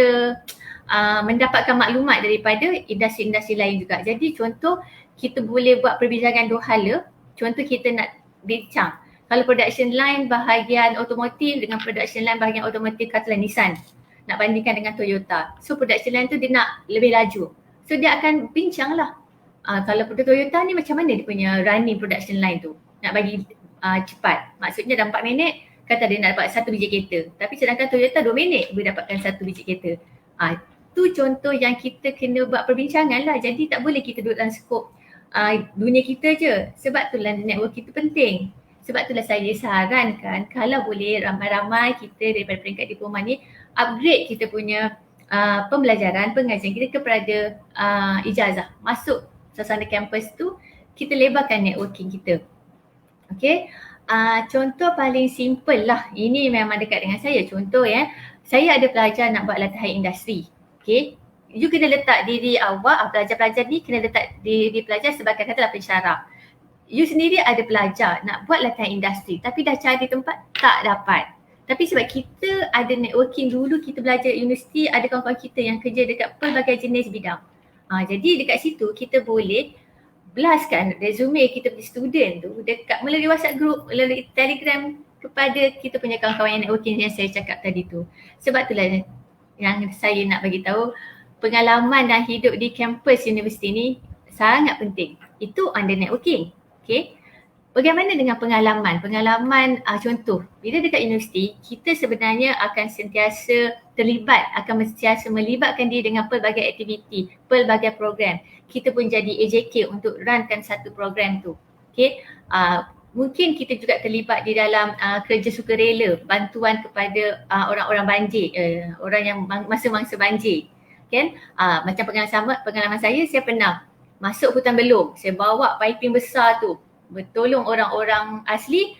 mendapatkan maklumat daripada industri-industri lain juga. Jadi contoh kita boleh buat perbincangan dua hala. Contoh kita nak bincang, kalau production line bahagian otomotif dengan production line bahagian otomotif katakanlah Nissan, nak bandingkan dengan Toyota. So production line tu dia nak lebih laju. So dia akan bincang lah. Kalau Toyota ni macam mana dia punya running production line tu, nak bagi cepat. Maksudnya dalam 4 minit kata dia nak dapat 1 biji kereta. Tapi sedangkan Toyota 2 minit boleh dapatkan 1 biji kereta. Tu contoh yang kita kena buat perbincangan lah. Jadi tak boleh kita duduk dalam skop dunia kita je. Sebab itulah network itu penting. Sebab itulah saya sarankan kalau boleh ramai-ramai kita daripada peringkat diploma ni upgrade kita punya pembelajaran, pengajian kita kepada ijazah. Masuk suasana kampus tu, kita lebarkan networking kita. Okay, contoh paling simple lah, ini memang dekat dengan saya. Contoh saya ada pelajar nak buat latihan industri. Okay, you kena letak diri awak, pelajar-pelajar ni kena letak diri pelajar sebagai katalah pensyarah. You sendiri ada pelajar nak buat latihan industri tapi dah cari tempat tak dapat. Tapi sebab kita ada networking dulu, kita belajar universiti, ada kawan-kawan kita yang kerja dekat pelbagai jenis bidang. Jadi dekat situ kita boleh blastkan resume kita punya student tu dekat melalui WhatsApp group, melalui Telegram kepada kita punya kawan-kawan yang networking yang saya cakap tadi tu. Sebab itulah yang saya nak bagi tahu, pengalaman dan hidup di kampus universiti ni sangat penting. Itu under networking. Okay. Bagaimana dengan pengalaman? Pengalaman contoh, bila dekat universiti, kita sebenarnya akan sentiasa terlibat, akan sentiasa melibatkan diri dengan pelbagai aktiviti, pelbagai program. Kita pun jadi AJK untuk runkan satu program tu. Okay. Mungkin kita juga terlibat di dalam kerja sukarela, bantuan kepada orang-orang banjir, orang yang masa-masa banjir. Kan? Macam pengalaman saya pernah masuk hutan belum, saya bawa piping besar tu, bertolong orang-orang asli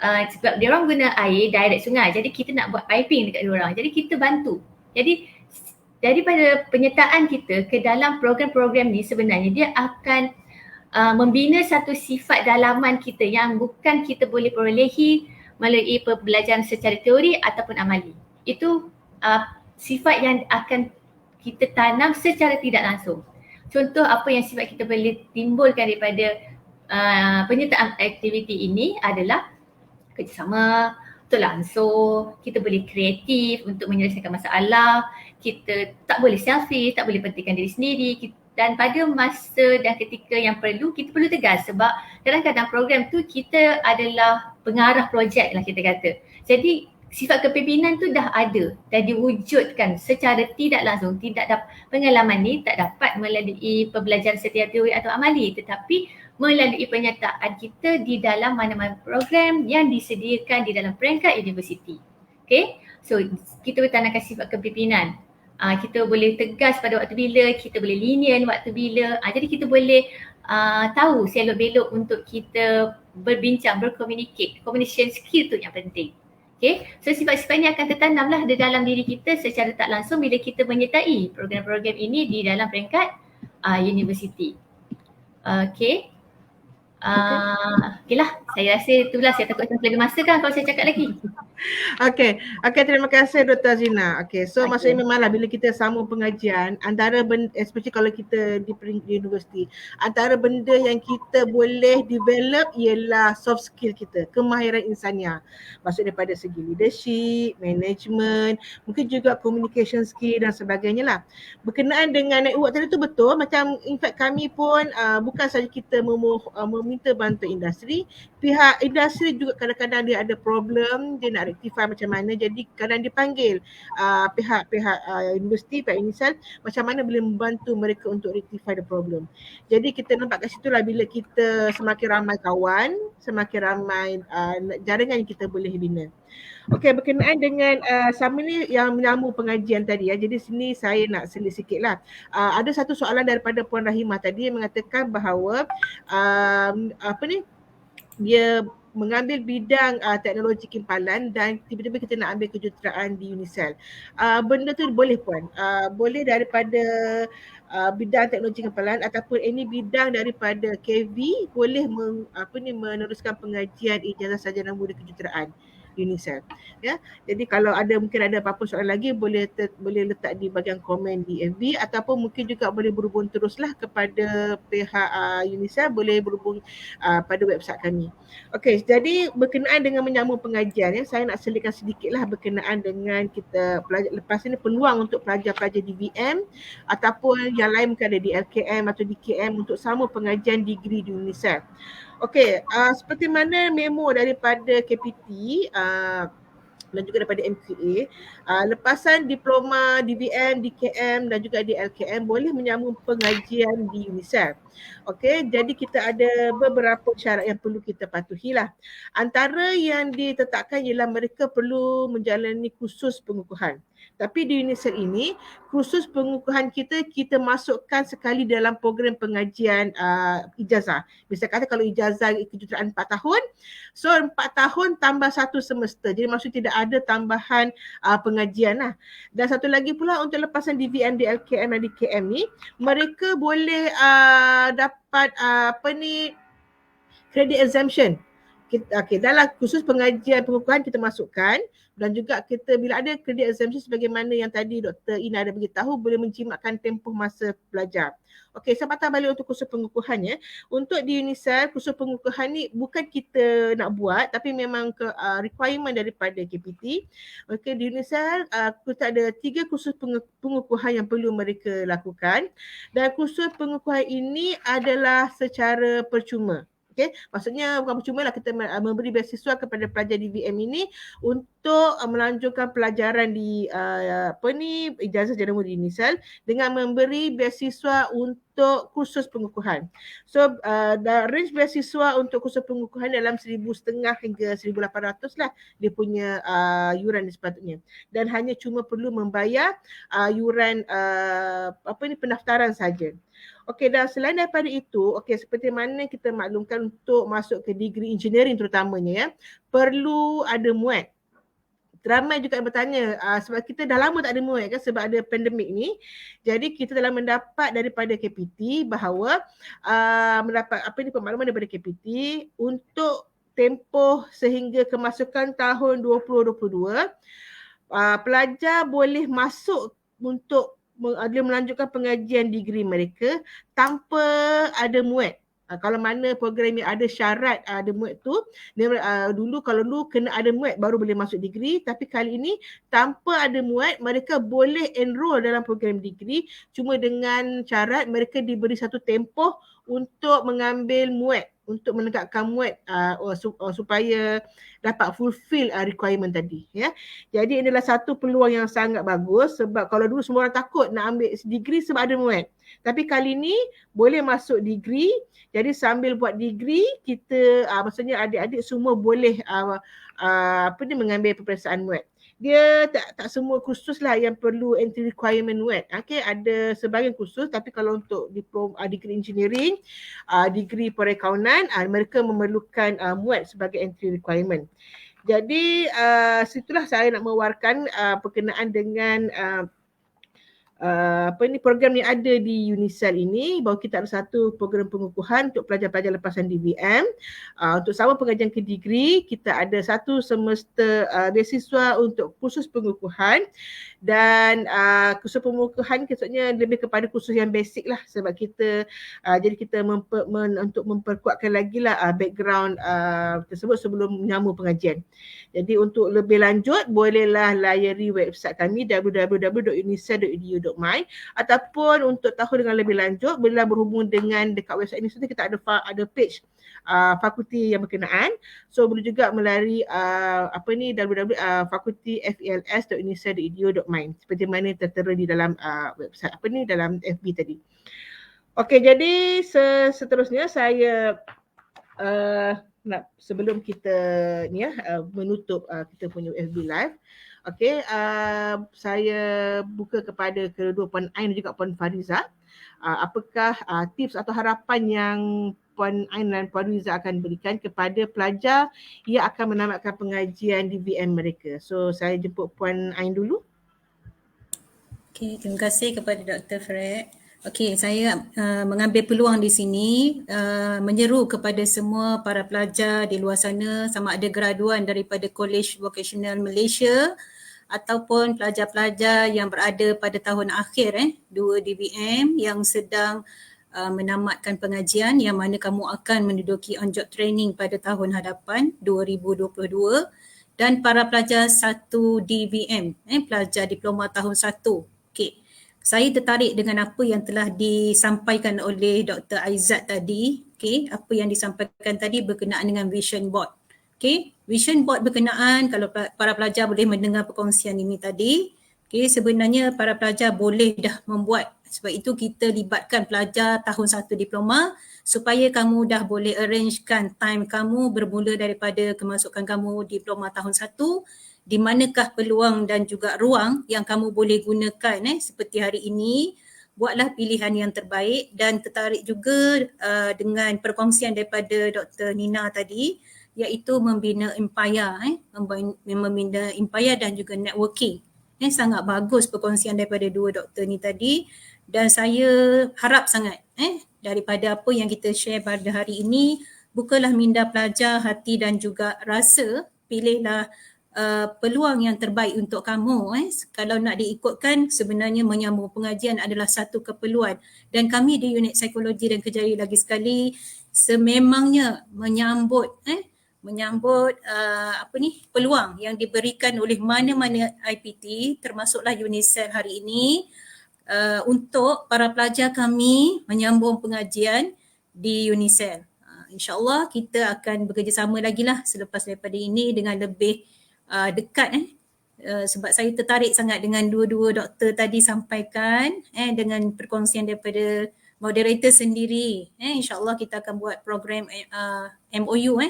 sebab dia orang guna air direct sungai. Jadi kita nak buat piping dekat dia orang. Jadi kita bantu. Jadi daripada penyertaan kita ke dalam program-program ni sebenarnya dia akan membina satu sifat dalaman kita yang bukan kita boleh perolehi melalui pembelajaran secara teori ataupun amali. Itu sifat yang akan kita tanam secara tidak langsung. Contoh apa yang sifat kita boleh timbulkan daripada penyertaan aktiviti ini adalah kerjasama, betul langsung, kita boleh kreatif untuk menyelesaikan masalah, kita tak boleh selfish, tak boleh pentingkan diri sendiri, dan pada masa dan ketika yang perlu, kita perlu tegas sebab kadang-kadang program tu kita adalah pengarah projek lah kita kata. Jadi sifat kepimpinan tu dah ada, dah diwujudkan secara tidak langsung. Pengalaman ni tak dapat melalui pembelajaran secara teori atau amali, tetapi melalui penyertaan kita di dalam mana-mana program yang disediakan di dalam peringkat universiti. Okay, so kita bertanamkan sifat kepimpinan. Kita boleh tegas pada waktu bila, kita boleh lenient waktu bila. Jadi kita boleh tahu selok-belok untuk kita berbincang, berkomunikasi. Communication skill tu yang penting. Okay, so sifat-sifat ini akan tertanamlah di dalam diri kita secara tak langsung bila kita menyertai program-program ini di dalam peringkat universiti. Okay. Okay lah, saya rasa itulah, saya takut saya lebih masa kan kalau saya cakap lagi. Okay, terima kasih Dr. Azrina. Okay, so maksudnya memanglah bila kita sambung pengajian, antara benda, especially kalau kita di universiti, antara benda yang kita boleh develop ialah soft skill kita, kemahiran insania. Maksudnya daripada segi leadership, management, mungkin juga communication skill dan sebagainya lah. Berkenaan dengan network tadi tu betul, macam in fact kami pun bukan saja kita meminta bantuan industri, pihak industri juga kadang-kadang dia ada problem, dia nak rectify macam mana, jadi kadang dipanggil pihak-pihak universiti, pihak UNISEL macam mana boleh membantu mereka untuk rectify the problem. Jadi kita nampak kat situ lah, bila kita semakin ramai kawan, semakin ramai jaringan yang kita boleh bina. Okey, berkenaan dengan sama ni yang menyambung pengajian tadi ya. Jadi sini saya nak selit sikit lah. Ada satu soalan daripada Puan Rahimah tadi yang mengatakan bahawa dia mengambil bidang teknologi kimpalan dan tiba-tiba kita nak ambil kejuruteraan di UNISEL. Benda tu boleh Puan. Boleh daripada bidang teknologi kimpalan ataupun any bidang daripada KV boleh meneruskan pengajian ijazah sarjana muda kejuruteraan UNISEL. Ya. Jadi kalau mungkin ada apa-apa soalan lagi boleh letak di bahagian komen di FB ataupun mungkin juga boleh berhubung teruslah kepada pihak UNISEL, boleh berhubung pada website kami. Okey, jadi berkenaan dengan menyambung pengajian ya, saya nak selitkan sedikitlah berkenaan dengan kita pelajar lepas ini peluang untuk pelajar-pelajar DVM ataupun yang lain mungkin ada di LKM atau DKM untuk sambung pengajian degree di UNISEL. Okey, seperti mana memo daripada KPT dan juga daripada MQA, lepasan diploma DVM, DKM dan juga di LKM boleh menyambung pengajian di UNISEL. Okey, jadi kita ada beberapa syarat yang perlu kita patuhilah. Antara yang ditetapkan ialah mereka perlu menjalani kursus pengukuhan. Tapi di UNICEF ini, kursus pengukuhan kita masukkan sekali dalam program pengajian ijazah. Misal kata kalau ijazah kejuruteraan 4 tahun, so 4 tahun tambah 1 semester. Jadi maksud tidak ada tambahan pengajian lah. Dan satu lagi pula untuk lepasan DVM, DLKM dan DKM ni, mereka boleh dapat credit exemption. Dalam khusus pengajian pengukuhan kita masukkan, dan juga kita bila ada credit exemption sebagaimana yang tadi Dr. Ina ada beritahu, boleh menjimatkan tempoh masa belajar. Okey, saya patah balik untuk kursus pengukuhannya. Untuk di UNICEF, kursus pengukuhan ni bukan kita nak buat, tapi memang requirement daripada KPT. Okey, di UNICEF kita ada 3 kursus pengukuhan yang perlu mereka lakukan, dan kursus pengukuhan ini adalah secara percuma. Okay, maksudnya bukan percuma lah kita memberi beasiswa kepada pelajar DVM ini untuk melanjutkan pelajaran di ijazah jenama di UNICEF dengan memberi beasiswa untuk kursus pengukuhan. So range beasiswa untuk kursus pengukuhan dalam 1,500 hingga 1,800 lah dia punya yuran sepatutnya, dan hanya cuma perlu membayar yuran pendaftaran saja. Okey, dan selain daripada itu, seperti mana kita maklumkan untuk masuk ke degree engineering terutamanya ya, perlu ada MUAT. Ramai juga yang bertanya sebab kita dah lama tak ada MUAT kan sebab ada pandemik ni. Jadi kita telah mendapat daripada KPT bahawa mendapat pemaklaman daripada KPT untuk tempoh sehingga kemasukan tahun 2022, pelajar boleh masuk untuk dia melanjutkan pengajian degree mereka tanpa ada MUAT. Kalau mana program yang ada syarat ada MUAT tu, dulu kena ada MUAT baru boleh masuk degree, tapi kali ini tanpa ada MUAT mereka boleh enroll dalam program degree, cuma dengan syarat mereka diberi satu tempoh untuk mengambil MUAT, untuk menegakkan MUAT supaya dapat fulfill requirement tadi ya. Jadi inilah satu peluang yang sangat bagus, sebab kalau dulu semua orang takut nak ambil degree sebab ada MUAT. Tapi kali ni boleh masuk degree. Jadi sambil buat degree kita maksudnya adik-adik semua boleh mengambil peperiksaan MUAT. Dia tak semua kursus lah yang perlu entry requirement MUAT. Okey, ada sebahagian kursus, tapi kalau untuk diploma degree engineering, degree perakaunan, mereka memerlukan MUAT sebagai entry requirement. Jadi situlah saya nak mewawarkan berkenaan dengan program yang ada di UNICEF ini, bahawa kita ada satu program pengukuhan untuk pelajar-pelajar lepasan DVM. Untuk sama pengajian ke degree, kita ada satu semester beasiswa untuk kursus pengukuhan, dan kursus pengukuhan maksudnya lebih kepada kursus yang basic lah, sebab kita jadi kita untuk memperkuatkan lagi lah background tersebut sebelum menyambung pengajian. Jadi untuk lebih lanjut bolehlah layari website kami www.unicef.edu.my, ataupun untuk tahu dengan lebih lanjut bolehlah berhubung dengan dekat website ini. Sebenarnya kita ada page fakulti yang berkenaan. So boleh juga melalui www.fakultifels.unicef.edu.my seperti mana tertera di dalam website dalam FB tadi. Okey, jadi seterusnya saya nak sebelum kita menutup kita punya FB live. Okey, saya buka kepada kedua Puan Ain dan juga Puan Fariza. Apakah tips atau harapan yang Puan Ain dan Puan Fariza akan berikan kepada pelajar yang akan menamatkan pengajian DVM mereka? So saya jemput Puan Ain dulu. Okey, terima kasih kepada Dr. Fred. Okey, saya mengambil peluang di sini menyeru kepada semua para pelajar di luar sana, sama ada graduan daripada College Vocational Malaysia ataupun pelajar-pelajar yang berada pada tahun akhir 2 DVM yang sedang menamatkan pengajian, yang mana kamu akan menduduki on job training pada tahun hadapan 2022, dan para pelajar 1 DVM, pelajar diploma tahun 1. Okey. Saya tertarik dengan apa yang telah disampaikan oleh Dr. Aizat tadi. Okay, apa yang disampaikan tadi berkenaan dengan vision board. Okay, vision board berkenaan, kalau para pelajar boleh mendengar perkongsian ini tadi. Okay, sebenarnya para pelajar boleh dah membuat. Sebab itu kita libatkan pelajar tahun 1 diploma supaya kamu dah boleh arrangekan time kamu bermula daripada kemasukan kamu diploma tahun 1 di manakah peluang dan juga ruang yang kamu boleh gunakan seperti hari ini. Buatlah pilihan yang terbaik dan tertarik juga dengan perkongsian daripada Dr. Nina tadi, iaitu membina empire, membina empire dan juga networking. Sangat bagus perkongsian daripada dua doktor ni tadi dan saya harap sangat daripada apa yang kita share pada hari ini, bukalah minda pelajar, hati dan juga rasa, pilihlah peluang yang terbaik untuk kamu. Kalau nak diikutkan, sebenarnya menyambung pengajian adalah satu keperluan dan kami di unit psikologi dan kejayaan lagi sekali sememangnya menyambut peluang yang diberikan oleh mana-mana IPT termasuklah UNICEF hari ini untuk para pelajar kami menyambung pengajian di UNICEF. InsyaAllah kita akan bekerjasama lagi lah selepas daripada ini dengan lebih dekat sebab saya tertarik sangat dengan dua-dua doktor tadi sampaikan dengan perkongsian daripada moderator sendiri. InsyaAllah kita akan buat program MOU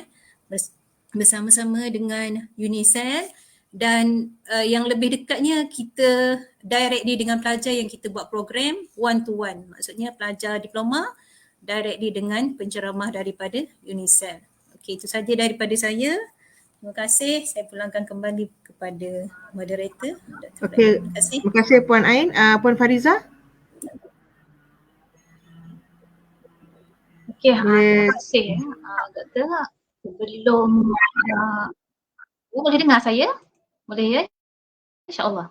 bersama-sama dengan UNICEF dan yang lebih dekatnya kita directly dengan pelajar yang kita buat program one to one. Maksudnya pelajar diploma directly dengan penceramah daripada UNICEF. Okey, itu saja daripada saya. Terima kasih. Saya pulangkan kembali kepada moderator. Okey, terima kasih Puan Ain. Puan Fariza? Okey, terima kasih Doktor. Sebelum boleh dengar saya? Boleh ya? InsyaAllah.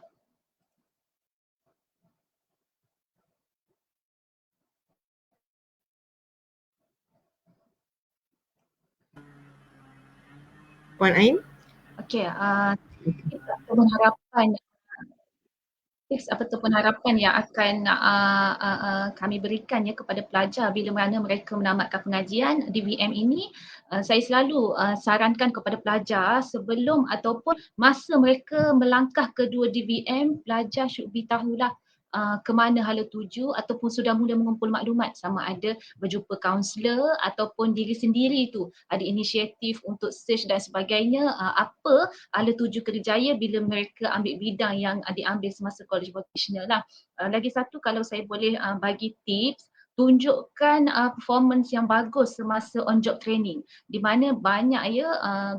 Puan Ain? Okey, harapan tips ataupun harapan yang akan kami berikan kepada pelajar bila mana mereka menamatkan pengajian DVM ini, saya selalu sarankan kepada pelajar sebelum ataupun masa mereka melangkah ke dua DVM, pelajar should be tahulah ke mana hala tuju ataupun sudah mula mengumpul maklumat, sama ada berjumpa kaunselor ataupun diri sendiri tu ada inisiatif untuk search dan sebagainya, apa hala tuju kerjaya bila mereka ambil bidang yang diambil semasa college vocational lah. Lagi satu, kalau saya boleh bagi tips, tunjukkan performance yang bagus semasa on job training, di mana banyak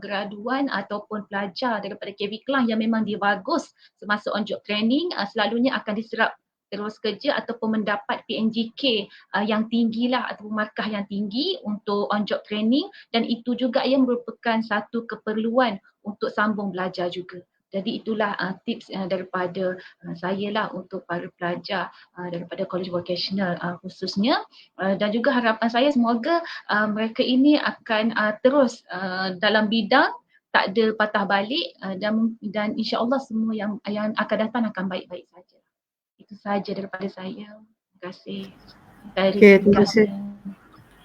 graduan ataupun pelajar daripada KV Kelang yang memang dia bagus semasa on job training, selalunya akan diserap terus kerja ataupun mendapat PNGK yang tinggi lah ataupun markah yang tinggi untuk on job training, dan itu juga yang merupakan satu keperluan untuk sambung belajar juga. Jadi itulah tips daripada saya lah untuk para pelajar daripada college vocational khususnya, dan juga harapan saya semoga mereka ini akan terus dalam bidang, tak ada patah balik, dan insya-Allah semua yang akan datang akan baik-baik saja. Itu saja daripada saya. Terima kasih. Okey, terima kasih.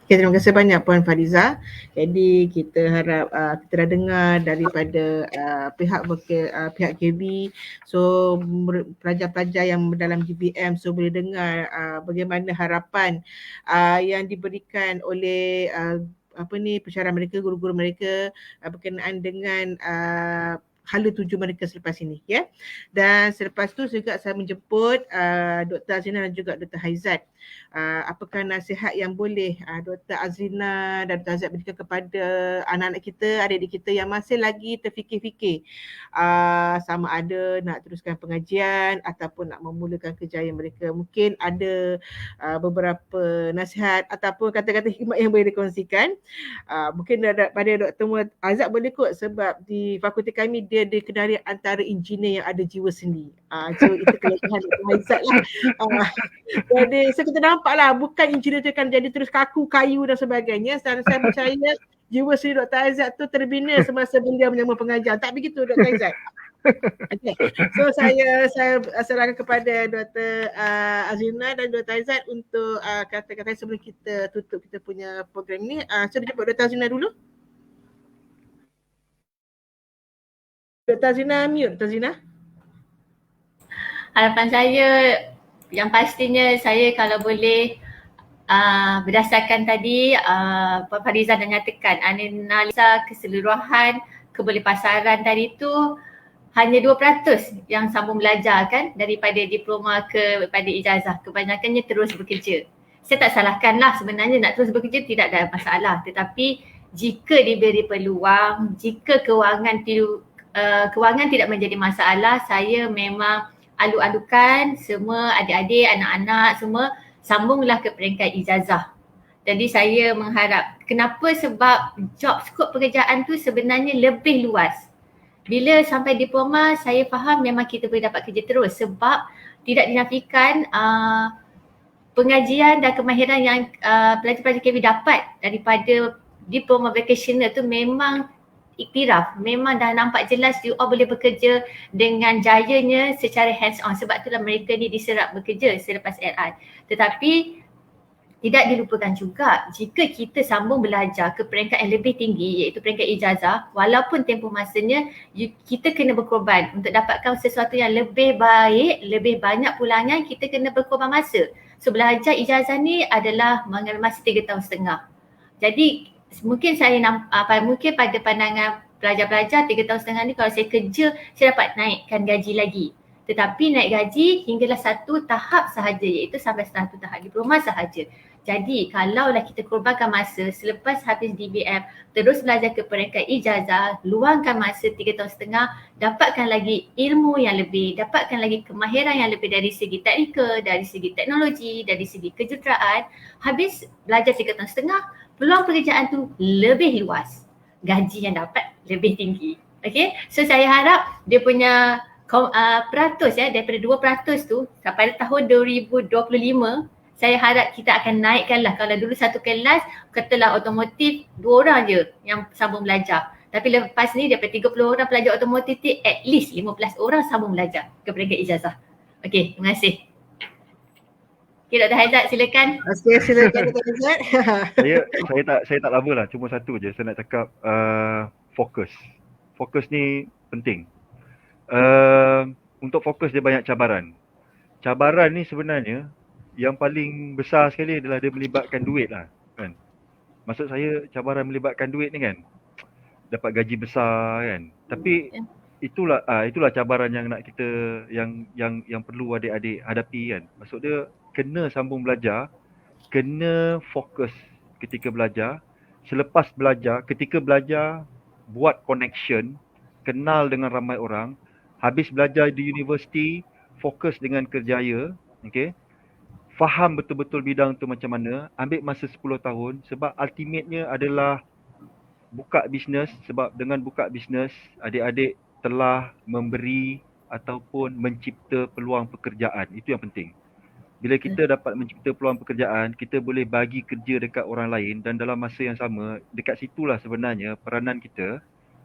Okay, terima kasih banyak Puan Fariza. Jadi kita harap kita dah dengar daripada pihak KB. So pelajar-pelajar yang dalam GBM so boleh dengar bagaimana harapan yang diberikan oleh pensyarah mereka, guru-guru mereka berkenaan dengan hala tuju mereka selepas ini, ya. Dan selepas tu juga saya menjemput Dr. Azrina dan juga Dr. Haizat. Apakah nasihat yang boleh Dr. Azrina dan Dr. Haizat berikan kepada anak-anak kita, adik-adik kita yang masih lagi terfikir-fikir sama ada nak teruskan pengajian ataupun nak memulakan kerjaya mereka. Mungkin ada beberapa nasihat ataupun kata-kata hikmat yang boleh dikongsikan. Mungkin pada Dr. Haizat boleh kot, sebab di fakulti kami dia dikenali antara engineer yang ada jiwa seni. So itu kelebihan Dr. Haizat lah. Jadi kita nampak lah, bukan engineer tu akan jadi terus kaku, kayu dan sebagainya. Dan saya percaya jiwa seni Dr. Haizat tu terbina semasa beliau menyambung pengajian. Tak begitu Dr. Haizat? Okay. So saya serahkan kepada Dr. Azrina dan Dr. Haizat untuk kata-kata sebelum kita tutup kita punya program ni. Saya jumpa Dr. Azrina dulu. Dr. Azrina mute, Dr. Azrina. Harapan saya yang pastinya saya kalau boleh berdasarkan tadi Puan Fariza dah nyatakan analisa keseluruhan kebolehpasaran tadi tu, hanya 2% yang sambung belajar kan daripada diploma kepada ijazah. Kebanyakannya terus bekerja. Saya tak salahkan lah sebenarnya nak terus bekerja tidak ada masalah. Tetapi jika diberi peluang, jika kewangan tidak menjadi masalah, saya memang alu-alukan semua adik-adik, anak-anak semua sambunglah ke peringkat ijazah. Jadi saya mengharap, kenapa? Sebab job skop pekerjaan tu sebenarnya lebih luas. Bila sampai diploma, saya faham memang kita boleh dapat kerja terus sebab tidak dinafikan pengajian dan kemahiran yang pelajar-pelajar KV dapat daripada diploma vocational tu memang iktiraf, memang dah nampak jelas you all boleh bekerja dengan jayanya secara hands on. Sebab itulah mereka ni diserap bekerja selepas LR. Tetapi tidak dilupakan juga jika kita sambung belajar ke peringkat yang lebih tinggi iaitu peringkat ijazah, walaupun tempoh masanya kita kena berkorban untuk dapatkan sesuatu yang lebih baik, lebih banyak pulangan, kita kena berkorban masa. So belajar ijazah ni adalah mengambil masa 3 tahun setengah. Jadi mungkin mungkin pada pandangan pelajar-pelajar 3 tahun setengah ni kalau saya kerja, saya dapat naikkan gaji lagi. Tetapi naik gaji hinggalah satu tahap sahaja iaitu sampai satu tahap diploma sahaja. Jadi kalaulah kita korbankan masa selepas habis DBM terus belajar ke peringkat ijazah, luangkan masa 3 tahun setengah, dapatkan lagi ilmu yang lebih, dapatkan lagi kemahiran yang lebih dari segi teknikal, dari segi teknologi, dari segi kejuruteraan. Habis belajar 3 tahun setengah, peluang pekerjaan tu lebih luas. Gaji yang dapat lebih tinggi. Okay, so saya harap dia punya peratus daripada 2% tu pada tahun 2025 saya harap kita akan naikkan lah. Kalau dulu satu kelas katalah otomotif 2 orang je yang sambung belajar, tapi lepas ni daripada 30 orang pelajar otomotif ni at least 15 orang sambung belajar ke peringkat ijazah. Okey, terima kasih. Okay, Dr. Haizat silakan. Okey, silakan Dr. Haizat. saya tak lama lah, cuma satu je saya nak cakap, fokus. Fokus ni penting. Untuk fokus dia banyak cabaran. Cabaran ni sebenarnya yang paling besar sekali adalah dia melibatkan duit lah kan. Maksud saya cabaran melibatkan duit ni kan, dapat gaji besar kan. Tapi itulah cabaran yang nak kita yang perlu adik-adik hadapi kan. Maksud dia kena sambung belajar, kena fokus ketika belajar. Selepas belajar, ketika belajar buat connection, kenal dengan ramai orang. Habis belajar di universiti, fokus dengan kerjaya, okey. Faham betul-betul bidang tu macam mana, ambil masa 10 tahun sebab ultimate-nya adalah buka bisnes. Sebab dengan buka bisnes, adik-adik telah memberi ataupun mencipta peluang pekerjaan. Itu yang penting. Bila kita dapat mencipta peluang pekerjaan, kita boleh bagi kerja dekat orang lain dan dalam masa yang sama, dekat situlah sebenarnya peranan kita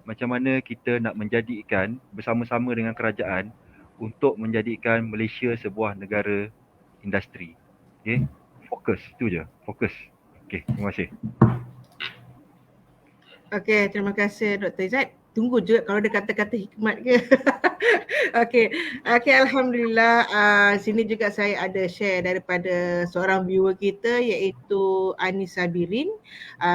macam mana kita nak menjadikan bersama-sama dengan kerajaan untuk menjadikan Malaysia sebuah negara industri. Okay, fokus, itu je, fokus. Okay, terima kasih. Okay, terima kasih Dr. Izzat. Tunggu je kalau ada kata-kata hikmat ke. Okay, Alhamdulillah. Sini juga saya ada share daripada seorang viewer kita iaitu Anis Sabirin.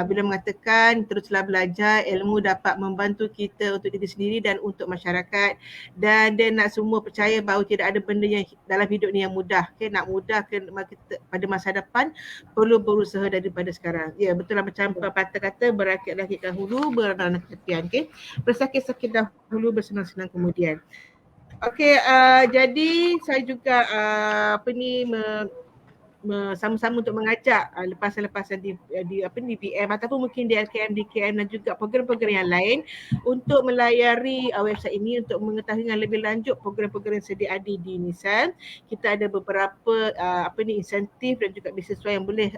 Bila mengatakan teruslah belajar, ilmu dapat membantu kita untuk diri sendiri dan untuk masyarakat. Dan dia nak semua percaya bahawa tidak ada benda yang dalam hidup ni yang mudah. Okay, nak mudah pada masa depan perlu berusaha daripada sekarang. Ya, betul lah macam pepatah kata, berakit-rakit dahulu, berenang ke tepian. Okay, bersakit-sakit dahulu, bersenang-senang kemudian. Okey, jadi saya juga sama-sama untuk mengajak lepasan-lepasan di PM ataupun mungkin di LKM, DKM dan juga program-program yang lain untuk melayari website ini untuk mengetahui dengan lebih lanjut program-program yang sedia ada di UNICEF. Kita ada beberapa insentif dan juga beasiswa yang boleh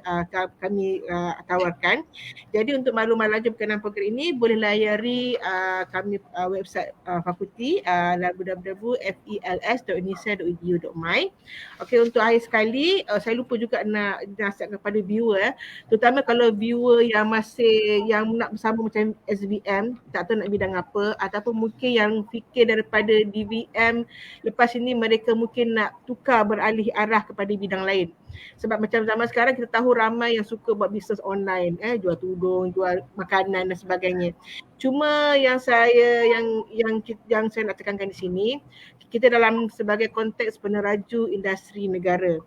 kami tawarkan. Jadi untuk maklumat lanjut berkenaan program ini boleh layari kami website fakulti www.fels.unicef.edu.my. Okey, untuk akhir sekali saya lupa lupa juga nak nasihat kepada viewer terutama kalau viewer yang nak bersama macam SBM, tak tahu nak bidang apa, ataupun mungkin yang fikir daripada DVM lepas ini mereka mungkin nak tukar beralih arah kepada bidang lain. Sebab macam zaman sekarang kita tahu ramai yang suka buat bisnes online, jual tudung, jual makanan dan sebagainya. Cuma yang saya nak tekankan di sini, kita dalam sebagai konteks peneraju industri negara.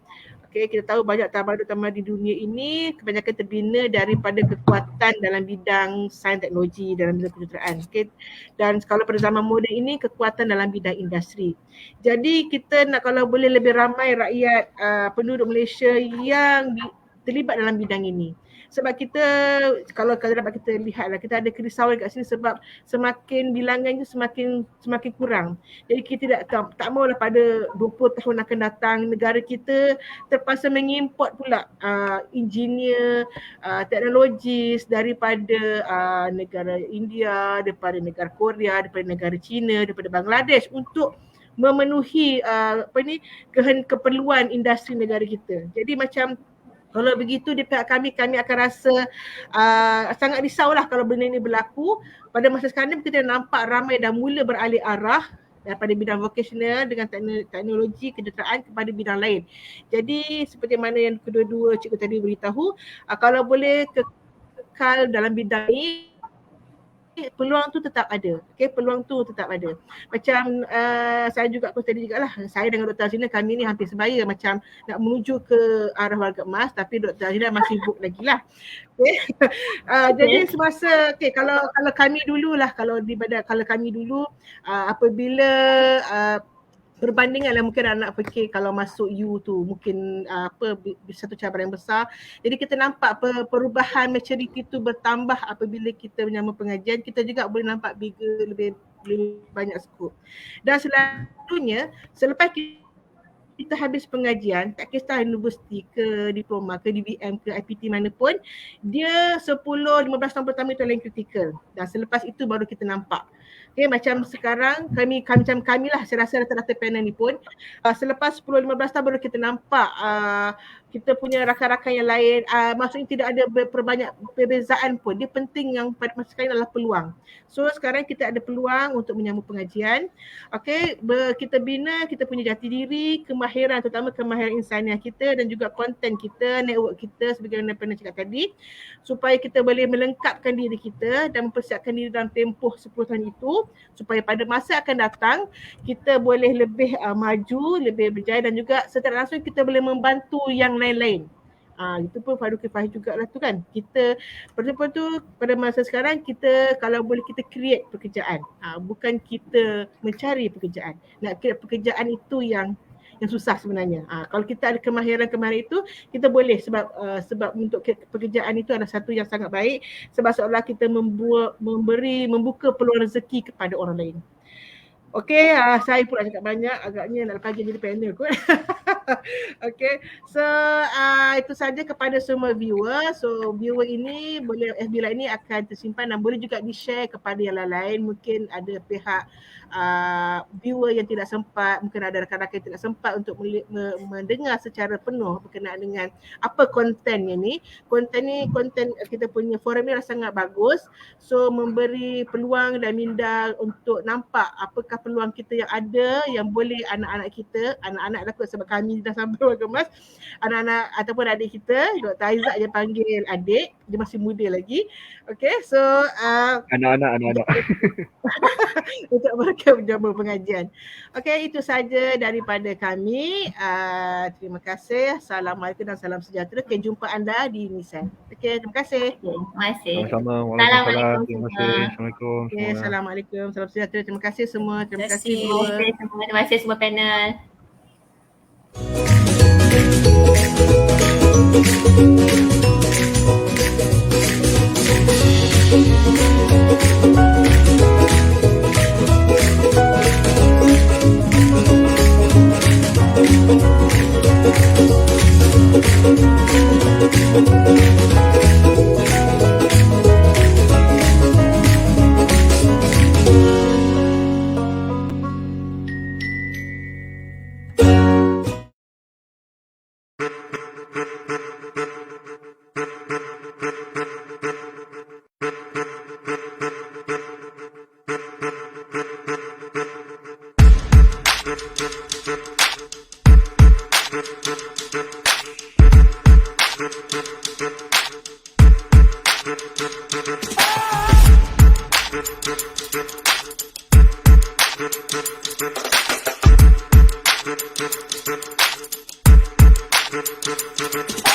Okay, kita tahu banyak tamadun-tamadun di dunia ini kebanyakan terbina daripada kekuatan dalam bidang sains teknologi, dalam bidang kejuruteraan. Okay. Dan kalau pada zaman moden ini kekuatan dalam bidang industri. Jadi kita nak kalau boleh lebih ramai rakyat penduduk Malaysia yang terlibat dalam bidang ini. Sebab kita kalau dapat kita lihatlah, kita ada kerisauan kat sini sebab semakin bilangannya semakin kurang. Jadi kita tak maulah pada 20 tahun akan datang negara kita terpaksa mengimport pula engineer, teknologis daripada negara India, daripada negara Korea, daripada negara China, daripada Bangladesh untuk memenuhi keperluan industri negara kita. Jadi macam kalau begitu di pihak kami akan rasa sangat risaulah kalau benda ini berlaku. Pada masa sekarang kita nampak ramai dah mula beralih arah daripada bidang vocational dengan teknologi kejuruteraan kepada bidang lain. Jadi seperti mana yang kedua-dua cikgu tadi beritahu, kalau boleh kekal dalam bidang ini, peluang tu tetap ada. Okay, peluang tu tetap ada. Macam saya juga tadi juga lah, saya dengan Dr. Azina kami ni hampir sebaya macam nak menuju ke arah warga emas, tapi Dr. Azina masih sibuk lagi lah. Okay. Jadi semasa kalau kami dulu lah, kalau kami dulu apabila perbandingan lah mungkin anak fikir kalau masuk U tu mungkin satu cabaran yang besar. Jadi kita nampak perubahan maturity tu bertambah apabila kita menyambung pengajian, kita juga boleh nampak bigger, lebih banyak skop. Dan selalunya selepas kita habis pengajian, tak kisah universiti ke diploma ke DVM ke IPT mana pun, dia 10-15 tahun pertama itu yang kritikal. Dan selepas itu baru kita nampak. Okay, macam sekarang kami lah, saya rasa rata-rata panel ni pun selepas 10-15 tahun baru kita nampak kita punya rakan-rakan yang lain, maksudnya tidak ada banyak perbezaan pun. Dia penting yang pada masa sekarang adalah peluang. So sekarang kita ada peluang untuk menyambung pengajian. Okay, kita bina kita punya jati diri, kemahiran, terutama kemahiran insaniah kita dan juga konten kita, network kita sebagaimana pernah cakap tadi, supaya kita boleh melengkapkan diri kita dan mempersiapkan diri dalam tempoh 10 tahun itu supaya pada masa akan datang kita boleh lebih maju, lebih berjaya dan juga secara langsung kita boleh membantu yang lain-lain. Itu pun fardu kifayah jugalah tu kan. Kita pada masa sekarang kita kalau boleh kita create pekerjaan. Bukan kita mencari pekerjaan. Nak create pekerjaan itu yang susah sebenarnya. Kalau kita ada kemahiran itu kita boleh sebab untuk pekerjaan itu adalah satu yang sangat baik sebab seolah kita membuka peluang rezeki kepada orang lain. Okey, saya pula cakap banyak, agaknya nak lepas jadi panel kot. Okey, so itu saja kepada semua viewer. So viewer ini boleh FB Live ini akan tersimpan dan boleh juga di-share kepada yang lain. Mungkin ada pihak viewer yang tidak sempat, mungkin ada rakan-rakan yang tidak sempat untuk mendengar secara penuh berkenaan dengan apa kontennya ni. Konten kita punya forum ni sangat bagus. So memberi peluang dan minda untuk nampak apakah peluang kita yang ada yang boleh anak-anak kita, anak-anak lah sebab kami dah sampai warga emas, anak-anak ataupun adik kita, Dr. Aizat je panggil adik, dia masih muda lagi. Okay, so anak-anak untuk mereka menjama pengajian. Okay, itu saja daripada kami. Terima kasih. Assalamualaikum dan salam sejahtera. Okay, jumpa anda di UNICEF. Okay, terima kasih. Terima kasih. Sama-sama. Assalamualaikum. Terima kasih. Assalamualaikum. Okay, assalamualaikum. Salam sejahtera. Terima kasih semua. Terima kasih. Terima kasih semua panel. Thank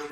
you.